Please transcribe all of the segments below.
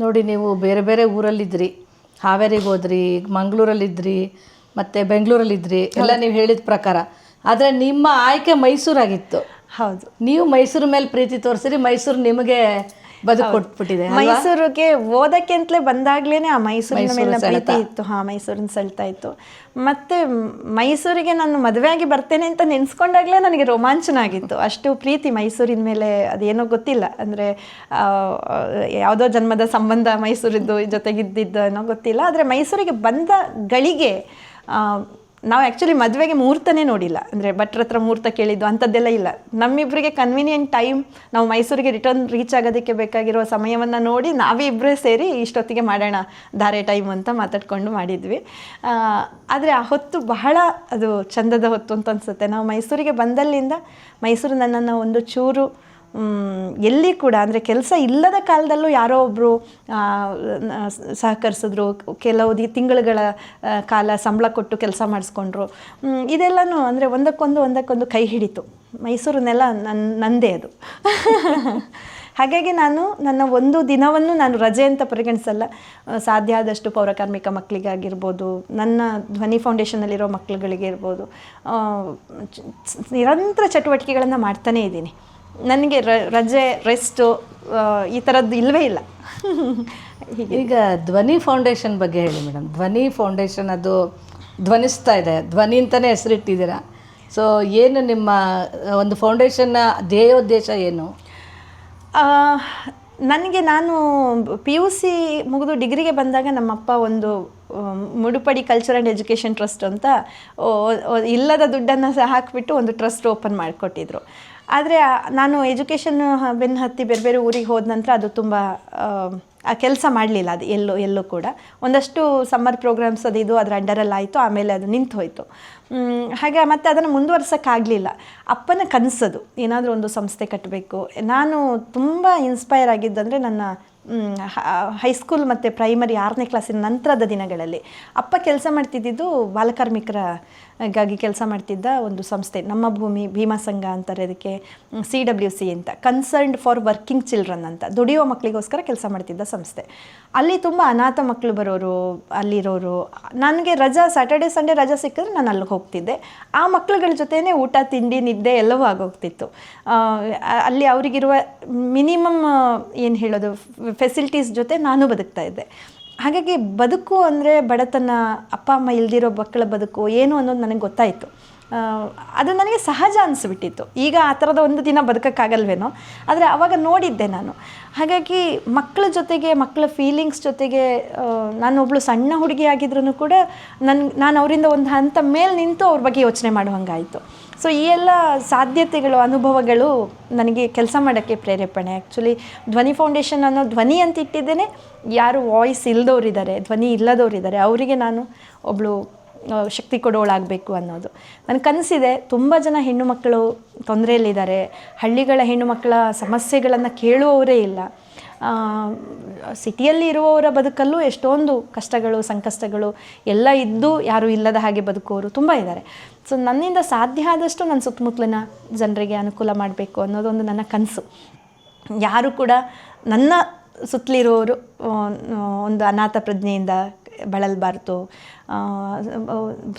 ನೋಡಿ, ನೀವು ಬೇರೆ ಬೇರೆ ಊರಲ್ಲಿದ್ದಿರಿ, ಹಾವೇರಿಗೆ ಹೋದ್ರಿ, ಮಂಗಳೂರಲ್ಲಿದ್ದಿರಿ, ಮತ್ತು ಬೆಂಗಳೂರಲ್ಲಿದ್ದಿರಿ, ಎಲ್ಲ ನೀವು ಹೇಳಿದ ಪ್ರಕಾರ. ಆದರೆ ನಿಮ್ಮ ಆಯ್ಕೆ ಮೈಸೂರಾಗಿತ್ತು. ಹೌದು, ನೀವು ಮೈಸೂರು ಮೇಲೆ ಪ್ರೀತಿ ತೋರಿಸಿರಿ, ಮೈಸೂರು ನಿಮಗೆ ಬದುಕು ಕೊಟ್ಬಿಟ್ಟಿದೆ. ಮೈಸೂರಿಗೆ ಓದಕ್ಕೆ ಅಂತಲೇ ಬಂದಾಗ್ಲೇನೆ ಆ ಮೈಸೂರಿನ ಮೇಲೆ ಪ್ರೀತಿ ಇತ್ತು. ಮೈಸೂರಿನ ಸೆಳ್ತಾ ಇತ್ತು. ಮತ್ತು ಮೈಸೂರಿಗೆ ನಾನು ಮದುವೆಯಾಗಿ ಬರ್ತೇನೆ ಅಂತ ನೆನೆಸ್ಕೊಂಡಾಗಲೇ ನನಗೆ ರೋಮಾಂಚನ ಆಗಿತ್ತು. ಅಷ್ಟು ಪ್ರೀತಿ ಮೈಸೂರಿನ ಮೇಲೆ. ಅದೇನೋ ಗೊತ್ತಿಲ್ಲ, ಅಂದರೆ ಯಾವುದೋ ಜನ್ಮದ ಸಂಬಂಧ ಮೈಸೂರಿದ್ದು ಜೊತೆಗಿದ್ದಿದ್ದು ಏನೋ ಗೊತ್ತಿಲ್ಲ. ಆದರೆ ಮೈಸೂರಿಗೆ ಬಂದ ಗಳಿಗೆ ನಾವು ಆ್ಯಕ್ಚುಲಿ ಮದುವೆಗೆ ಮುಹೂರ್ತನೇ ನೋಡಿಲ್ಲ. ಅಂದರೆ ಭಟ್ರ ಹತ್ರ ಮುಹೂರ್ತ ಕೇಳಿದ್ದು ಅಂಥದ್ದೆಲ್ಲ ಇಲ್ಲ. ನಮ್ಮಿಬ್ಬರಿಗೆ ಕನ್ವೀನಿಯೆಂಟ್ ಟೈಮ್, ನಾವು ಮೈಸೂರಿಗೆ ರೀಚ್ ಆಗೋದಕ್ಕೆ ಬೇಕಾಗಿರೋ ಸಮಯವನ್ನು ನೋಡಿ ನಾವೇ ಇಬ್ಬರೇ ಸೇರಿ ಇಷ್ಟೊತ್ತಿಗೆ ಮಾಡೋಣ ಧಾರೆ ಟೈಮ್ ಅಂತ ಮಾತಾಡ್ಕೊಂಡು ಮಾಡಿದ್ವಿ. ಆದರೆ ಆ ಹೊತ್ತು ಬಹಳ ಅದು ಚಂದದ ಹೊತ್ತು ಅಂತ ಅನಿಸುತ್ತೆ. ನಾವು ಮೈಸೂರಿಗೆ ಬಂದಲ್ಲಿಂದ ಮೈಸೂರು ನನ್ನನ್ನು ಒಂದು ಚೂರು ಎಲ್ಲಿ ಕೂಡ, ಅಂದರೆ ಕೆಲಸ ಇಲ್ಲದ ಕಾಲದಲ್ಲೂ ಯಾರೋ ಒಬ್ಬರು ಸಹಕರಿಸಿದ್ರು, ಕೆಲವು ತಿಂಗಳುಗಳ ಕಾಲ ಸಂಬಳ ಕೊಟ್ಟು ಕೆಲಸ ಮಾಡಿಸ್ಕೊಂಡ್ರು. ಇದೆಲ್ಲನೂ ಅಂದರೆ ಒಂದಕ್ಕೊಂದು ಕೈ ಹಿಡಿತು. ಮೈಸೂರನ್ನೆಲ್ಲ ನಂದೇ ಅದು. ಹಾಗಾಗಿ ನಾನು ನನ್ನ ಒಂದು ದಿನವನ್ನು ನಾನು ರಜೆ ಅಂತ ಪರಿಗಣಿಸಲ್ಲ. ಸಾಧ್ಯ ಆದಷ್ಟು ಪೌರಕಾರ್ಮಿಕ ಮಕ್ಕಳಿಗಾಗಿರ್ಬೋದು, ನನ್ನ ಧ್ವನಿ ಫೌಂಡೇಶನಲ್ಲಿರೋ ಮಕ್ಕಳುಗಳಿಗೆ ಇರ್ಬೋದು, ನಿರಂತರ ಚಟುವಟಿಕೆಗಳನ್ನು ಮಾಡ್ತಾನೇ ಇದ್ದೀನಿ. ನನಗೆ ರಜೆ, ರೆಸ್ಟು ಈ ಥರದ್ದು ಇಲ್ಲವೇ ಇಲ್ಲ. ಈಗ ಧ್ವನಿ ಫೌಂಡೇಶನ್ ಬಗ್ಗೆ ಹೇಳಿ ಮೇಡಮ್. ಧ್ವನಿ ಫೌಂಡೇಶನ್ ಅದು ಧ್ವನಿಸ್ತಾ ಇದೆ, ಧ್ವನಿ ಅಂತಲೇ ಹೆಸರಿಟ್ಟಿದ್ದೀರಾ. ಸೊ ಏನು ನಿಮ್ಮ ಒಂದು ಫೌಂಡೇಶನ್ನ ಧ್ಯೇಯೋದ್ದೇಶ ಏನು? ನಾನು PUC ಮುಗಿದು ಡಿಗ್ರಿಗೆ ಬಂದಾಗ ನಮ್ಮಪ್ಪ ಒಂದು ಮುಡುಪಡಿ ಕಲ್ಚರ್ ಆ್ಯಂಡ್ ಎಜುಕೇಷನ್ ಟ್ರಸ್ಟ್ ಅಂತ ಇಲ್ಲದ ದುಡ್ಡನ್ನು ಸಹ ಹಾಕಿಬಿಟ್ಟು ಒಂದು ಟ್ರಸ್ಟ್ ಓಪನ್ ಮಾಡಿಕೊಟ್ಟಿದ್ರು. ಆದರೆ ನಾನು ಎಜುಕೇಷನ್ ಬೆನ್ನು ಹತ್ತಿ ಬೇರೆ ಬೇರೆ ಊರಿಗೆ ಹೋದ ನಂತರ ಅದು ತುಂಬ ಆ ಕೆಲಸ ಮಾಡಲಿಲ್ಲ. ಅದು ಎಲ್ಲೂ ಕೂಡ ಒಂದಷ್ಟು ಸಮ್ಮರ್ ಪ್ರೋಗ್ರಾಮ್ಸ್ ಅದು ಅದರ ಅಂಡರಲ್ಲಿ ಆಯಿತು. ಆಮೇಲೆ ಅದು ನಿಂತು ಹೋಯಿತು. ಹಾಗೆ ಮತ್ತೆ ಅದನ್ನು ಮುಂದುವರ್ಸೋಕ್ಕಾಗಲಿಲ್ಲ. ಅಪ್ಪನ ಕನಸದು ಏನಾದರೂ ಒಂದು ಸಂಸ್ಥೆ ಕಟ್ಟಬೇಕು. ನಾನು ತುಂಬ ಇನ್ಸ್ಪೈರ್ ಆಗಿದ್ದಂದರೆ ನನ್ನ ಹೈಸ್ಕೂಲ್ ಮತ್ತು ಪ್ರೈಮರಿ 6ನೇ ಕ್ಲಾಸಿನ ನಂತರದ ದಿನಗಳಲ್ಲಿ ಅಪ್ಪ ಕೆಲಸ ಮಾಡ್ತಿದ್ದಿದ್ದು ಬಾಲಕಾರ್ಮಿಕರಿಗಾಗಿ ಕೆಲಸ ಮಾಡ್ತಿದ್ದ ಒಂದು ಸಂಸ್ಥೆ, ನಮ್ಮ ಭೂಮಿ ಭೀಮಾ ಸಂಘ ಅಂತಾರೆ ಅದಕ್ಕೆ, CWC ಅಂತ, ಕನ್ಸರ್ನ್ಡ್ ಫಾರ್ ವರ್ಕಿಂಗ್ ಚಿಲ್ಡ್ರನ್ ಅಂತ, ದುಡಿಯೋ ಮಕ್ಕಳಿಗೋಸ್ಕರ ಕೆಲಸ ಮಾಡ್ತಿದ್ದ ಸಂಸ್ಥೆ. ಅಲ್ಲಿ ತುಂಬ ಅನಾಥ ಮಕ್ಕಳು ಬರೋರು, ಅಲ್ಲಿರೋರು. ನನಗೆ ಸ್ಯಾಟರ್ಡೆ ಸಂಡೇ ರಜಾ ಸಿಕ್ಕಿದ್ರೆ ನಾನು ಅಲ್ಲಿಗೆ ಹೋಗ್ತಿದ್ದೆ. ಆ ಮಕ್ಕಳುಗಳ ಜೊತೆನೇ ಊಟ ತಿಂಡಿ ನಿದ್ದೆ ಎಲ್ಲವೂ ಆಗೋಗ್ತಿತ್ತು. ಅಲ್ಲಿ ಅವರಿಗಿರುವ ಮಿನಿಮಮ್ ಏನು ಹೇಳೋದು ಫೆಸಿಲಿಟೀಸ್ ಜೊತೆ ನಾನು ಬದುಕ್ತಾ ಇದ್ದೆ. ಹಾಗಾಗಿ ಬದುಕು ಅಂದರೆ ಬಡತನ, ಅಪ್ಪ ಅಮ್ಮ ಇಲ್ದಿರೋ ಮಕ್ಕಳ ಬದುಕು ಏನು ಅನ್ನೋದು ನನಗೆ ಗೊತ್ತಾಯಿತು. ಅದು ನನಗೆ ಸಹಜ ಅನಿಸ್ಬಿಟ್ಟಿತ್ತು. ಈಗ ಆ ಥರದ ಒಂದು ದಿನ ಬದುಕೋಕ್ಕಾಗಲ್ವೇನೋ, ಆದರೆ ಆವಾಗ ನೋಡಿದ್ದೆ ನಾನು. ಹಾಗಾಗಿ ಮಕ್ಕಳ ಫೀಲಿಂಗ್ಸ್ ಜೊತೆಗೆ ನಾನೊಬ್ಳು ಸಣ್ಣ ಹುಡುಗಿ ಆಗಿದ್ರೂ ಕೂಡ ನಾನು ಅವರಿಂದ ಒಂದು ಹಂತ ಮೇಲೆ ನಿಂತು ಅವ್ರ ಬಗ್ಗೆ ಯೋಚನೆ ಮಾಡುವಂಗಾಯಿತು. ಸೊ ಈ ಎಲ್ಲ ಸಾಧ್ಯತೆಗಳು, ಅನುಭವಗಳು ನನಗೆ ಕೆಲಸ ಮಾಡೋಕ್ಕೆ ಪ್ರೇರೇಪಣೆ. ಆ್ಯಕ್ಚುಲಿ ಧ್ವನಿ ಫೌಂಡೇಶನ್ ಅನ್ನೋ ಧ್ವನಿ ಅಂತ ಇಟ್ಟಿದ್ದೇನೆ. ಯಾರು ವಾಯ್ಸ್ ಇಲ್ಲದವರಿದ್ದಾರೆ, ಧ್ವನಿ ಇಲ್ಲದವರಿದ್ದಾರೆ, ಅವರಿಗೆ ನಾನು ಒಬ್ಬಳು ಶಕ್ತಿ ಕೊಡೋಳಾಗಬೇಕು ಅನ್ನೋದು ನನ್ನ ಕನಸಿದೆ. ತುಂಬ ಜನ ಹೆಣ್ಣು ಮಕ್ಕಳು ತೊಂದರೆಯಲ್ಲಿದ್ದಾರೆ. ಹಳ್ಳಿಗಳ ಹೆಣ್ಣು ಮಕ್ಕಳ ಸಮಸ್ಯೆಗಳನ್ನು ಕೇಳುವವರೇ ಇಲ್ಲ. ಸಿಟಿಯಲ್ಲಿ ಇರುವವರ ಬದುಕಲ್ಲೂ ಎಷ್ಟೊಂದು ಕಷ್ಟಗಳು, ಸಂಕಷ್ಟಗಳು ಎಲ್ಲ ಇದ್ದು ಯಾರೂ ಇಲ್ಲದ ಹಾಗೆ ಬದುಕುವವರು ತುಂಬ ಇದ್ದಾರೆ. ಸೊ ನನ್ನಿಂದ ಸಾಧ್ಯ ಆದಷ್ಟು ನನ್ನ ಸುತ್ತಮುತ್ತಲಿನ ಜನರಿಗೆ ಅನುಕೂಲ ಮಾಡಬೇಕು ಅನ್ನೋದೊಂದು ನನ್ನ ಕನಸು. ಯಾರು ಕೂಡ ನನ್ನ ಸುತ್ತಲಿರೋರು ಒಂದು ಅನಾಥ ಪ್ರಜ್ಞೆಯಿಂದ ಬಳಲಬಾರ್ದು,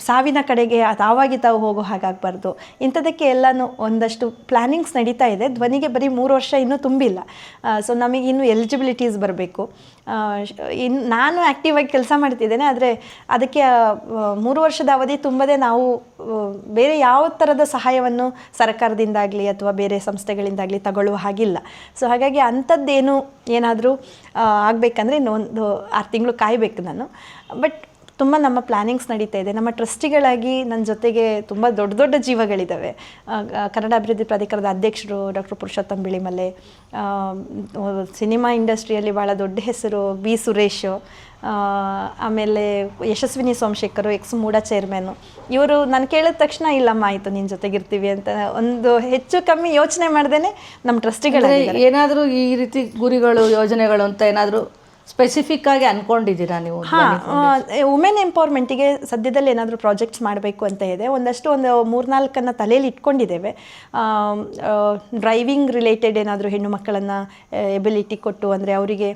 ಸಾವಿನ ಕಡೆಗೆ ತಾವಾಗಿ ತಾವು ಹೋಗೋ ಹಾಗಾಗಬಾರ್ದು. ಇಂಥದಕ್ಕೆ ಎಲ್ಲನೂ ಒಂದಷ್ಟು ಪ್ಲ್ಯಾನಿಂಗ್ಸ್ ನಡೀತಾ ಇದೆ. ಧ್ವನಿಗೆ ಬರೀ 3 ವರ್ಷ ಇನ್ನೂ ತುಂಬಿಲ್ಲ. ಸೊ ನಮಗೆ ಇನ್ನೂ ಎಲಿಜಿಬಿಲಿಟೀಸ್ ಬರಬೇಕು. ನಾನು ಆ್ಯಕ್ಟಿವ್ ಆಗಿ ಕೆಲಸ ಮಾಡ್ತಿದ್ದೇನೆ, ಆದರೆ ಅದಕ್ಕೆ 3 ವರ್ಷದ ಅವಧಿ ತುಂಬದೆ ನಾವು ಬೇರೆ ಯಾವ ಥರದ ಸಹಾಯವನ್ನು ಸರ್ಕಾರದಿಂದಾಗಲಿ ಅಥವಾ ಬೇರೆ ಸಂಸ್ಥೆಗಳಿಂದಾಗಲಿ ತಗೊಳ್ಳುವ ಹಾಗಿಲ್ಲ. ಸೊ ಹಾಗಾಗಿ ಅಂಥದ್ದೇನು ಏನಾದರೂ ಆಗಬೇಕಂದ್ರೆ ಇನ್ನೊಂದು 6 ತಿಂಗಳು ಕಾಯಬೇಕು ನಾನು. ಬಟ್ ತುಂಬ ನಮ್ಮ ಪ್ಲ್ಯಾನಿಂಗ್ಸ್ ನಡೀತಾ ಇದೆ. ನಮ್ಮ ಟ್ರಸ್ಟಿಗಳಾಗಿ ನನ್ನ ಜೊತೆಗೆ ತುಂಬ ದೊಡ್ಡ ಜೀವಗಳಿದ್ದಾವೆ. ಕನ್ನಡ ಅಭಿವೃದ್ಧಿ ಪ್ರಾಧಿಕಾರದ ಅಧ್ಯಕ್ಷರು ಡಾಕ್ಟರ್ ಪುರುಷೋತ್ತಮ್ ಬಿಳಿಮಲೆ, ಸಿನಿಮಾ ಇಂಡಸ್ಟ್ರಿಯಲ್ಲಿ ಭಾಳ ದೊಡ್ಡ ಹೆಸರು B. ಸುರೇಶ್, ಆಮೇಲೆ ಯಶಸ್ವಿನಿ ಸೋಮಶೇಖರ್, ಮೂಡಾ ಚೇರ್ಮನ್ನು. ಇವರು ನಾನು ಕೇಳಿದ ತಕ್ಷಣ ಇಲ್ಲಮ್ಮ ಆಯಿತು ನಿನ್ನ ಜೊತೆಗಿರ್ತೀವಿ ಅಂತ ಒಂದು ಹೆಚ್ಚು ಕಮ್ಮಿ ಯೋಚನೆ ಮಾಡ್ದೇನೆ ನಮ್ಮ ಟ್ರಸ್ಟಿಗಳು. ಏನಾದರೂ ಈ ರೀತಿ ಗುರಿಗಳು, ಯೋಜನೆಗಳು ಅಂತ ಏನಾದರೂ ಸ್ಪೆಸಿಫಿಕ್ ಆಗಿ ಅಂದ್ಕೊಂಡಿದ್ದೀರಾ ನೀವು? ವುಮೆನ್ ಎಂಪವರ್ಮೆಂಟಿಗೆ ಸದ್ಯದಲ್ಲಿ ಏನಾದರೂ ಪ್ರಾಜೆಕ್ಟ್ಸ್ ಮಾಡಬೇಕು ಅಂತ ಇದೆ. ಒಂದು 3-4 ತಲೆಯಲ್ಲಿ ಇಟ್ಕೊಂಡಿದ್ದೇವೆ. ಡ್ರೈವಿಂಗ್ ರಿಲೇಟೆಡ್ ಏನಾದರೂ ಹೆಣ್ಣು ಮಕ್ಕಳನ್ನು ಎಬಿಲಿಟಿ ಕೊಟ್ಟು, ಅಂದರೆ ಅವರಿಗೆ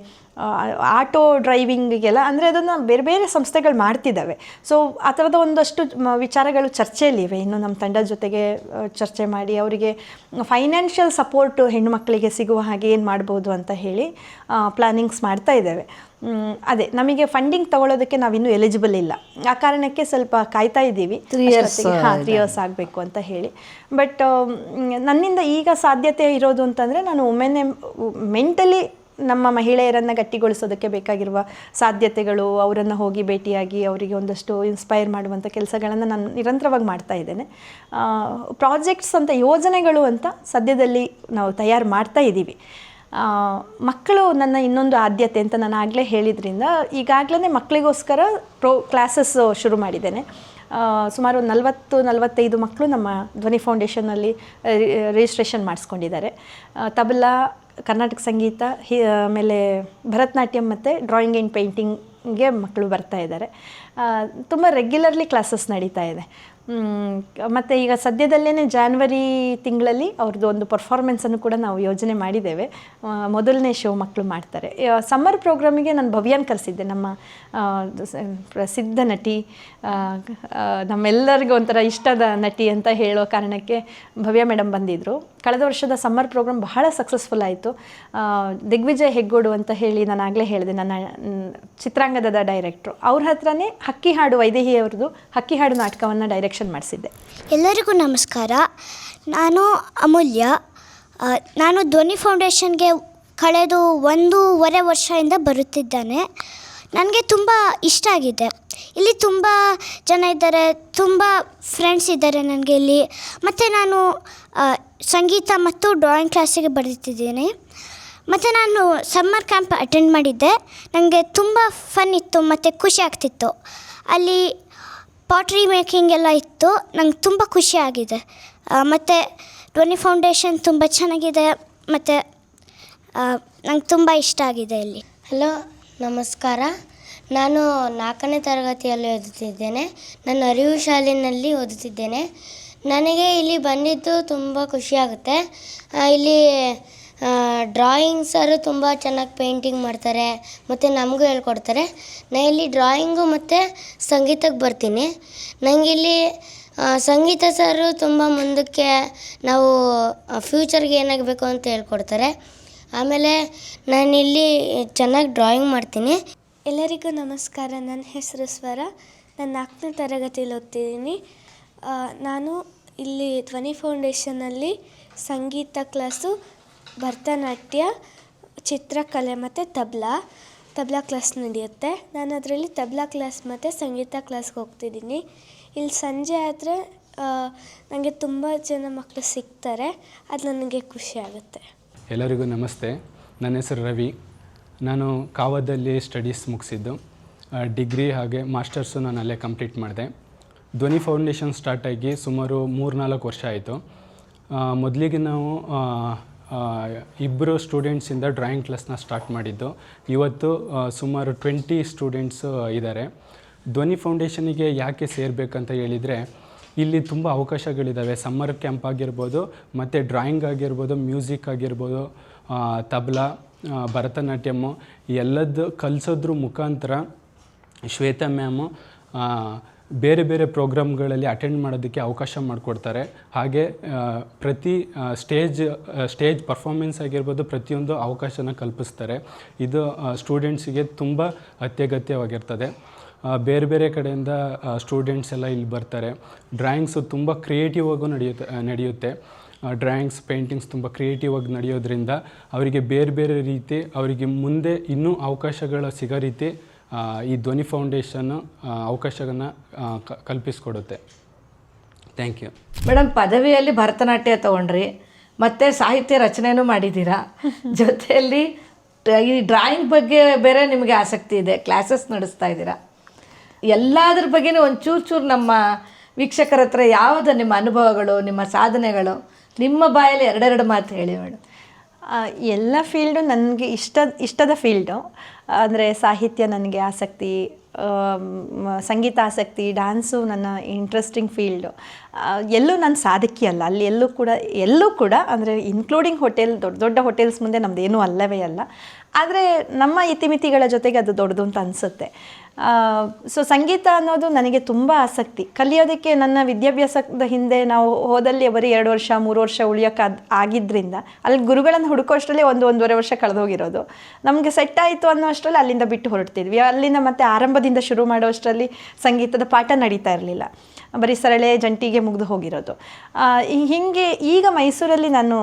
ಆಟೋ ಡ್ರೈವಿಂಗಿಗೆಲ್ಲ ಅಂದರೆ ಅದನ್ನು ಬೇರೆ ಬೇರೆ ಸಂಸ್ಥೆಗಳು ಮಾಡ್ತಿದ್ದಾವೆ. ಸೊ ಆ ಥರದ ಒಂದಷ್ಟು ವಿಚಾರಗಳು ಚರ್ಚೆಯಲ್ಲಿವೆ. ಇನ್ನು ನಮ್ಮ ತಂಡದ ಜೊತೆಗೆ ಚರ್ಚೆ ಮಾಡಿ ಅವರಿಗೆ ಫೈನಾನ್ಷಿಯಲ್ ಸಪೋರ್ಟು ಹೆಣ್ಣುಮಕ್ಕಳಿಗೆ ಸಿಗುವ ಹಾಗೆ ಏನು ಮಾಡ್ಬೋದು ಅಂತ ಹೇಳಿ ಪ್ಲಾನಿಂಗ್ಸ್ ಮಾಡ್ತಾ ಇದ್ದೇವೆ. ಅದೇ ನಮಗೆ ಫಂಡಿಂಗ್ ತಗೊಳ್ಳೋದಕ್ಕೆ ನಾವಿನ್ನೂ ಎಲಿಜಿಬಲ್ ಇಲ್ಲ. ಆ ಕಾರಣಕ್ಕೆ ಸ್ವಲ್ಪ ಕಾಯ್ತಾ ಇದ್ದೀವಿ 3 ಇಯರ್ಸ್ ಆಗಬೇಕು ಅಂತ ಹೇಳಿ. ಬಟ್ ನನ್ನಿಂದ ಈಗ ಸಾಧ್ಯತೆ ಇರೋದು ಅಂತಂದರೆ ನಾನು ಒಮ್ಮೆನೆ ಮೆಂಟಲಿ ನಮ್ಮ ಮಹಿಳೆಯರನ್ನು ಗಟ್ಟಿಗೊಳಿಸೋದಕ್ಕೆ ಬೇಕಾಗಿರುವ ಸಾಧ್ಯತೆಗಳು, ಅವರನ್ನು ಹೋಗಿ ಭೇಟಿಯಾಗಿ ಅವರಿಗೆ ಒಂದಷ್ಟು ಇನ್ಸ್ಪೈರ್ ಮಾಡುವಂಥ ಕೆಲಸಗಳನ್ನು ನಾನು ನಿರಂತರವಾಗಿ ಮಾಡ್ತಾ ಇದ್ದೇನೆ. ಪ್ರಾಜೆಕ್ಟ್ಸ್ ಅಂತ ಯೋಜನೆಗಳು ಅಂತ ಸದ್ಯದಲ್ಲಿ ನಾವು ತಯಾರು ಮಾಡ್ತಾ ಇದ್ದೀವಿ. ಮಕ್ಕಳು ನನ್ನ ಇನ್ನೊಂದು ಆದ್ಯತೆ ಅಂತ ನಾನು ಆಗಲೇ ಹೇಳಿದ್ರಿಂದ ಈಗಾಗಲೇ ಮಕ್ಕಳಿಗೋಸ್ಕರ ಕ್ಲಾಸಸ್ ಶುರು ಮಾಡಿದ್ದೇನೆ. ಸುಮಾರು 40-45 ಮಕ್ಕಳು ನಮ್ಮ ಧ್ವನಿ ಫೌಂಡೇಶನ್ನಲ್ಲಿ ರಿಜಿಸ್ಟ್ರೇಷನ್ ಮಾಡಿಸ್ಕೊಂಡಿದ್ದಾರೆ. ತಬಲಾ, ಕರ್ನಾಟಕ ಸಂಗೀತ, ಆಮೇಲೆ ಭರತನಾಟ್ಯಂ ಮತ್ತು ಡ್ರಾಯಿಂಗ್ ಆ್ಯಂಡ್ ಪೇಂಟಿಂಗ್ಗೆ ಮಕ್ಕಳು ಬರ್ತಾ ಇದ್ದಾರೆ. ತುಂಬ ರೆಗ್ಯುಲರ್ಲಿ ಕ್ಲಾಸಸ್ ನಡೀತಾ ಇದೆ. ಮತ್ತು ಈಗ ಸದ್ಯದಲ್ಲೇ ಜಾನ್ವರಿ ತಿಂಗಳಲ್ಲಿ ಅವ್ರದ್ದು ಒಂದು ಪರ್ಫಾರ್ಮೆನ್ಸನ್ನು ಕೂಡ ನಾವು ಯೋಜನೆ ಮಾಡಿದ್ದೇವೆ. ಮೊದಲನೇ ಶೋ ಮಕ್ಕಳು ಮಾಡ್ತಾರೆ. ಸಮ್ಮರ್ ಪ್ರೋಗ್ರಾಮಿಗೆ ನಾನು ಭವ್ಯಾನ್ ಕರೆಸಿದ್ದೆ, ನಮ್ಮ ಪ್ರಸಿದ್ಧ ನಟಿ, ನಮ್ಮೆಲ್ಲರಿಗೂ ಒಂಥರ ಇಷ್ಟದ ನಟಿ ಅಂತ ಹೇಳೋ ಕಾರಣಕ್ಕೆ ಭವ್ಯ ಮೇಡಮ್ ಬಂದಿದ್ದರು. ಕಳೆದ ವರ್ಷದ ಸಮ್ಮರ್ ಪ್ರೋಗ್ರಾಮ್ ಬಹಳ ಸಕ್ಸಸ್ಫುಲ್ ಆಯಿತು. ದಿಗ್ವಿಜಯ್ ಹೆಗ್ಗೋಡು ಅಂತ ಹೇಳಿ ನಾನು ಆಗಲೇ ಹೇಳಿದೆ, ನನ್ನ ಚಿತ್ರಾಂಗದ ಡೈರೆಕ್ಟ್ರು, ಅವ್ರ ಹತ್ರನೇ ಹಕ್ಕಿ ಹಾಡು, ವೈದೇಹಿ ಅವ್ರದ್ದು ಹಕ್ಕಿ ಹಾಡು ನಾಟಕವನ್ನು ಡೈರೆಕ್ಷನ್ ಮಾಡಿಸಿದ್ದೆ. ಎಲ್ಲರಿಗೂ ನಮಸ್ಕಾರ. ನಾನು ಅಮೂಲ್ಯ. ನಾನು ಧ್ವನಿ ಫೌಂಡೇಶನ್ಗೆ ಕಳೆದು 1.5 ವರ್ಷದಿಂದ ಬರುತ್ತಿದ್ದೇನೆ. ನನಗೆ ತುಂಬ ಇಷ್ಟ ಆಗಿದೆ. ಇಲ್ಲಿ ತುಂಬ ಜನ ಇದ್ದಾರೆ, ತುಂಬ ಫ್ರೆಂಡ್ಸ್ ಇದ್ದಾರೆ ನನಗೆ ಇಲ್ಲಿ. ಮತ್ತು ನಾನು ಸಂಗೀತ ಮತ್ತು ಡ್ರಾಯಿಂಗ್ ಕ್ಲಾಸಿಗೆ ಬರುತ್ತಿದ್ದೇನೆ. ಮತ್ತು ನಾನು ಸಮ್ಮರ್ ಕ್ಯಾಂಪ್ ಅಟೆಂಡ್ ಮಾಡಿದ್ದೆ. ನನಗೆ ತುಂಬ ಫನ್ ಇತ್ತು ಮತ್ತು ಖುಷಿ ಆಗ್ತಿತ್ತು. ಅಲ್ಲಿ ಪಾಟ್ರಿ ಮೇಕಿಂಗ್ ಎಲ್ಲ ಇತ್ತು. ನಂಗೆ ತುಂಬ ಖುಷಿಯಾಗಿದೆ. ಮತ್ತು ಧ್ವನಿ ಫೌಂಡೇಶನ್ ತುಂಬ ಚೆನ್ನಾಗಿದೆ ಮತ್ತು ನಂಗೆ ತುಂಬ ಇಷ್ಟ ಆಗಿದೆ ಇಲ್ಲಿ. ಹಲೋ, ನಮಸ್ಕಾರ. ನಾನು 4ನೇ ತರಗತಿಯಲ್ಲಿ ಓದುತ್ತಿದ್ದೇನೆ. ನಾನು ಅರಿವು ಶಾಲೆಯಲ್ಲಿ ಓದುತ್ತಿದ್ದೇನೆ. ನನಗೆ ಇಲ್ಲಿ ಬಂದಿದ್ದು ತುಂಬ ಖುಷಿಯಾಗುತ್ತೆ. ಇಲ್ಲಿ ಡ್ರಾಯಿಂಗ್ ಸರು ತುಂಬ ಚೆನ್ನಾಗಿ ಪೇಂಟಿಂಗ್ ಮಾಡ್ತಾರೆ ಮತ್ತು ನಮಗೂ ಹೇಳ್ಕೊಡ್ತಾರೆ. ನಾನು ಇಲ್ಲಿ ಡ್ರಾಯಿಂಗು ಮತ್ತು ಸಂಗೀತಕ್ಕೆ ಬರ್ತೀನಿ. ನನಗಿಲ್ಲಿ ಸಂಗೀತ ಸರು ತುಂಬ ಮುಂದಕ್ಕೆ ನಾವು ಫ್ಯೂಚರ್ಗೆ ಏನಾಗಬೇಕು ಅಂತ ಹೇಳ್ಕೊಡ್ತಾರೆ. ಆಮೇಲೆ ನಾನಿಲ್ಲಿ ಚೆನ್ನಾಗಿ ಡ್ರಾಯಿಂಗ್ ಮಾಡ್ತೀನಿ. ಎಲ್ಲರಿಗೂ ನಮಸ್ಕಾರ. ನನ್ನ ಹೆಸರು ಸ್ವರ. ನಾನು 4ನೇ ತರಗತಿಯಲ್ಲಿ ಓದ್ತಿದ್ದೀನಿ. ನಾನು ಇಲ್ಲಿ ಧ್ವನಿ ಫೌಂಡೇಶನಲ್ಲಿ ಸಂಗೀತ ಕ್ಲಾಸು, ಭರತನಾಟ್ಯ, ಚಿತ್ರಕಲೆ ಮತ್ತು ತಬಲಾ ಕ್ಲಾಸ್ ನಡೆಯುತ್ತೆ. ನಾನು ಅದರಲ್ಲಿ ತಬಲಾ ಕ್ಲಾಸ್ ಮತ್ತು ಸಂಗೀತ ಕ್ಲಾಸ್ಗೆ ಹೋಗ್ತಿದ್ದೀನಿ. ಇಲ್ಲಿ ಸಂಜೆ ಆದರೆ ನನಗೆ ತುಂಬ ಜನ ಮಕ್ಕಳು ಸಿಗ್ತಾರೆ. ಅದು ನನಗೆ ಖುಷಿ ಆಗುತ್ತೆ. ಎಲ್ಲರಿಗೂ ನಮಸ್ತೆ. ನನ್ನ ಹೆಸರು ರವಿ. ನಾನು ಕಾವದಲ್ಲಿ ಸ್ಟಡೀಸ್ ಮುಗಿಸಿದ್ದು. ಡಿಗ್ರಿ ಹಾಗೆ ಮಾಸ್ಟರ್ಸು ನಾನು ಅಲ್ಲೇ ಕಂಪ್ಲೀಟ್ ಮಾಡಿದೆ. ಧ್ವನಿ ಫೌಂಡೇಶನ್ ಸ್ಟಾರ್ಟಾಗಿ ಸುಮಾರು 3-4 ವರ್ಷ ಆಯಿತು. ಮೊದಲಿಗೆ ನಾವು 2 ಸ್ಟೂಡೆಂಟ್ಸಿಂದ ಡ್ರಾಯಿಂಗ್ ಕ್ಲಾಸ್ನ ಸ್ಟಾರ್ಟ್ ಮಾಡಿದ್ದು. ಇವತ್ತು ಸುಮಾರು 20 ಸ್ಟೂಡೆಂಟ್ಸು ಇದ್ದಾರೆ. ಧ್ವನಿ ಫೌಂಡೇಶನಿಗೆ ಯಾಕೆ ಸೇರಬೇಕಂತ ಹೇಳಿದರೆ, ಇಲ್ಲಿ ತುಂಬ ಅವಕಾಶಗಳಿದ್ದಾವೆ. ಸಮ್ಮರ್ ಕ್ಯಾಂಪ್ ಆಗಿರ್ಬೋದು, ಮತ್ತು ಡ್ರಾಯಿಂಗ್ ಆಗಿರ್ಬೋದು, ಮ್ಯೂಸಿಕ್ ಆಗಿರ್ಬೋದು, ತಬಲಾ, ಭರತನಾಟ್ಯಮ್ಮು ಎಲ್ಲದ್ದು ಕಲಿಸೋದ್ರ ಮುಖಾಂತರ ಶ್ವೇತಾ ಮ್ಯಾಮು ಬೇರೆ ಬೇರೆ ಪ್ರೋಗ್ರಾಮ್ಗಳಲ್ಲಿ ಅಟೆಂಡ್ ಮಾಡೋದಕ್ಕೆ ಅವಕಾಶ ಮಾಡಿಕೊಡ್ತಾರೆ. ಹಾಗೆ ಪ್ರತಿ ಸ್ಟೇಜ್ ಪರ್ಫಾರ್ಮೆನ್ಸ್ ಆಗಿರ್ಬೋದು, ಪ್ರತಿಯೊಂದು ಅವಕಾಶನ ಕಲ್ಪಿಸ್ತಾರೆ. ಇದು ಸ್ಟೂಡೆಂಟ್ಸಿಗೆ ತುಂಬ ಅತ್ಯಗತ್ಯವಾಗಿರ್ತದೆ. ಬೇರೆ ಬೇರೆ ಕಡೆಯಿಂದ ಸ್ಟೂಡೆಂಟ್ಸ್ ಎಲ್ಲ ಇಲ್ಲಿ ಬರ್ತಾರೆ. ಡ್ರಾಯಿಂಗ್ಸು ತುಂಬ ಕ್ರಿಯೇಟಿವ್ ಆಗು ನಡೆಯುತ್ತೆ. ಡ್ರಾಯಿಂಗ್ಸ್, ಪೇಂಟಿಂಗ್ಸ್ ತುಂಬ ಕ್ರಿಯೇಟಿವ್ ಆಗಿ ನಡೆಯೋದ್ರಿಂದ ಅವರಿಗೆ ಬೇರೆ ಬೇರೆ ರೀತಿ, ಅವರಿಗೆ ಮುಂದೆ ಇನ್ನೂ ಅವಕಾಶಗಳು ಸಿಗೋ ರೀತಿ ಈ ಧ್ವನಿ ಫೌಂಡೇಶನ್ನು ಅವಕಾಶವನ್ನು ಕಲ್ಪಿಸ್ಕೊಡುತ್ತೆ. Thank you madam. ಪದವಿಯಲ್ಲಿ ಭರತನಾಟ್ಯ ತೊಗೊಂಡ್ರಿ, ಮತ್ತು ಸಾಹಿತ್ಯ ರಚನೆಯೂ ಮಾಡಿದ್ದೀರಾ. ಜೊತೆಯಲ್ಲಿ ಈ ಡ್ರಾಯಿಂಗ್ ಬಗ್ಗೆ ಬೇರೆ ನಿಮಗೆ ಆಸಕ್ತಿ ಇದೆ, ಕ್ಲಾಸಸ್ ನಡೆಸ್ತಾ ಇದ್ದೀರಾ. ಎಲ್ಲದ್ರ ಬಗ್ಗೆನೂ ಒಂಚೂರು ನಮ್ಮ ವೀಕ್ಷಕರ ಹತ್ರ ಯಾವುದು ನಿಮ್ಮ ಅನುಭವಗಳು, ನಿಮ್ಮ ಸಾಧನೆಗಳು, ನಿಮ್ಮ ಬಾಯಲ್ಲಿ 2 ಮಾತು ಹೇಳಿ ಮೇಡಮ್. ಎಲ್ಲ ಫೀಲ್ಡು ನನಗೆ ಇಷ್ಟದ ಫೀಲ್ಡು. ಅಂದರೆ ಸಾಹಿತ್ಯ ನನಗೆ ಆಸಕ್ತಿ, ಸಂಗೀತ ಆಸಕ್ತಿ, ಡ್ಯಾನ್ಸು ನನ್ನ ಇಂಟ್ರೆಸ್ಟಿಂಗ್ ಫೀಲ್ಡು. ಎಲ್ಲೂ ನಾನು ಸಾಧಕಿ ಅಲ್ಲ. ಅಲ್ಲಿ ಎಲ್ಲೂ ಕೂಡ ಅಂದರೆ ಇನ್ಕ್ಲೂಡಿಂಗ್ ಹೋಟೆಲ್, ದೊಡ್ಡ ದೊಡ್ಡ ಹೋಟೆಲ್ಸ್ ಮುಂದೆ ನಮ್ಮದೇನೂ ಅಲ್ಲವೇ ಅಲ್ಲ. ಆದರೆ ನಮ್ಮ ಇತಿಮಿತಿಗಳ ಜೊತೆಗೆ ಅದು ದೊಡ್ಡದು ಅಂತ ಅನಿಸುತ್ತೆ. ಸೊ ಸಂಗೀತ ಅನ್ನೋದು ನನಗೆ ತುಂಬ ಆಸಕ್ತಿ. ಕಲಿಯೋದಕ್ಕೆ ನನ್ನ ವಿದ್ಯಾಭ್ಯಾಸದ ಹಿಂದೆ ನಾವು ಹೋದಲ್ಲಿ ಬರೀ 2 ವರ್ಷ 3 ವರ್ಷ ಆಗಿದ್ದರಿಂದ ಅಲ್ಲಿ ಗುರುಗಳನ್ನು ಹುಡುಕೋಷ್ಟರಲ್ಲಿ 1-1.5 ವರ್ಷ ಕಳೆದೋಗಿರೋದು. ನಮಗೆ ಸೆಟ್ ಆಯಿತು ಅನ್ನೋ ಅಷ್ಟರಲ್ಲಿ ಅಲ್ಲಿಂದ ಬಿಟ್ಟು ಹೊರಡ್ತಿದ್ವಿ. ಅಲ್ಲಿಂದ ಮತ್ತೆ ಆರಂಭದಿಂದ ಶುರು ಮಾಡೋ ಅಷ್ಟರಲ್ಲಿ ಸಂಗೀತದ ಪಾಠ ನಡೀತಾ ಇರಲಿಲ್ಲ, ಬರೀ ಸರಳೆ ಜಂಟಿಗೆ ಮುಗಿದು ಹೋಗಿರೋದು. ಹೀಗೆ ಈಗ ಮೈಸೂರಲ್ಲಿ ನಾನು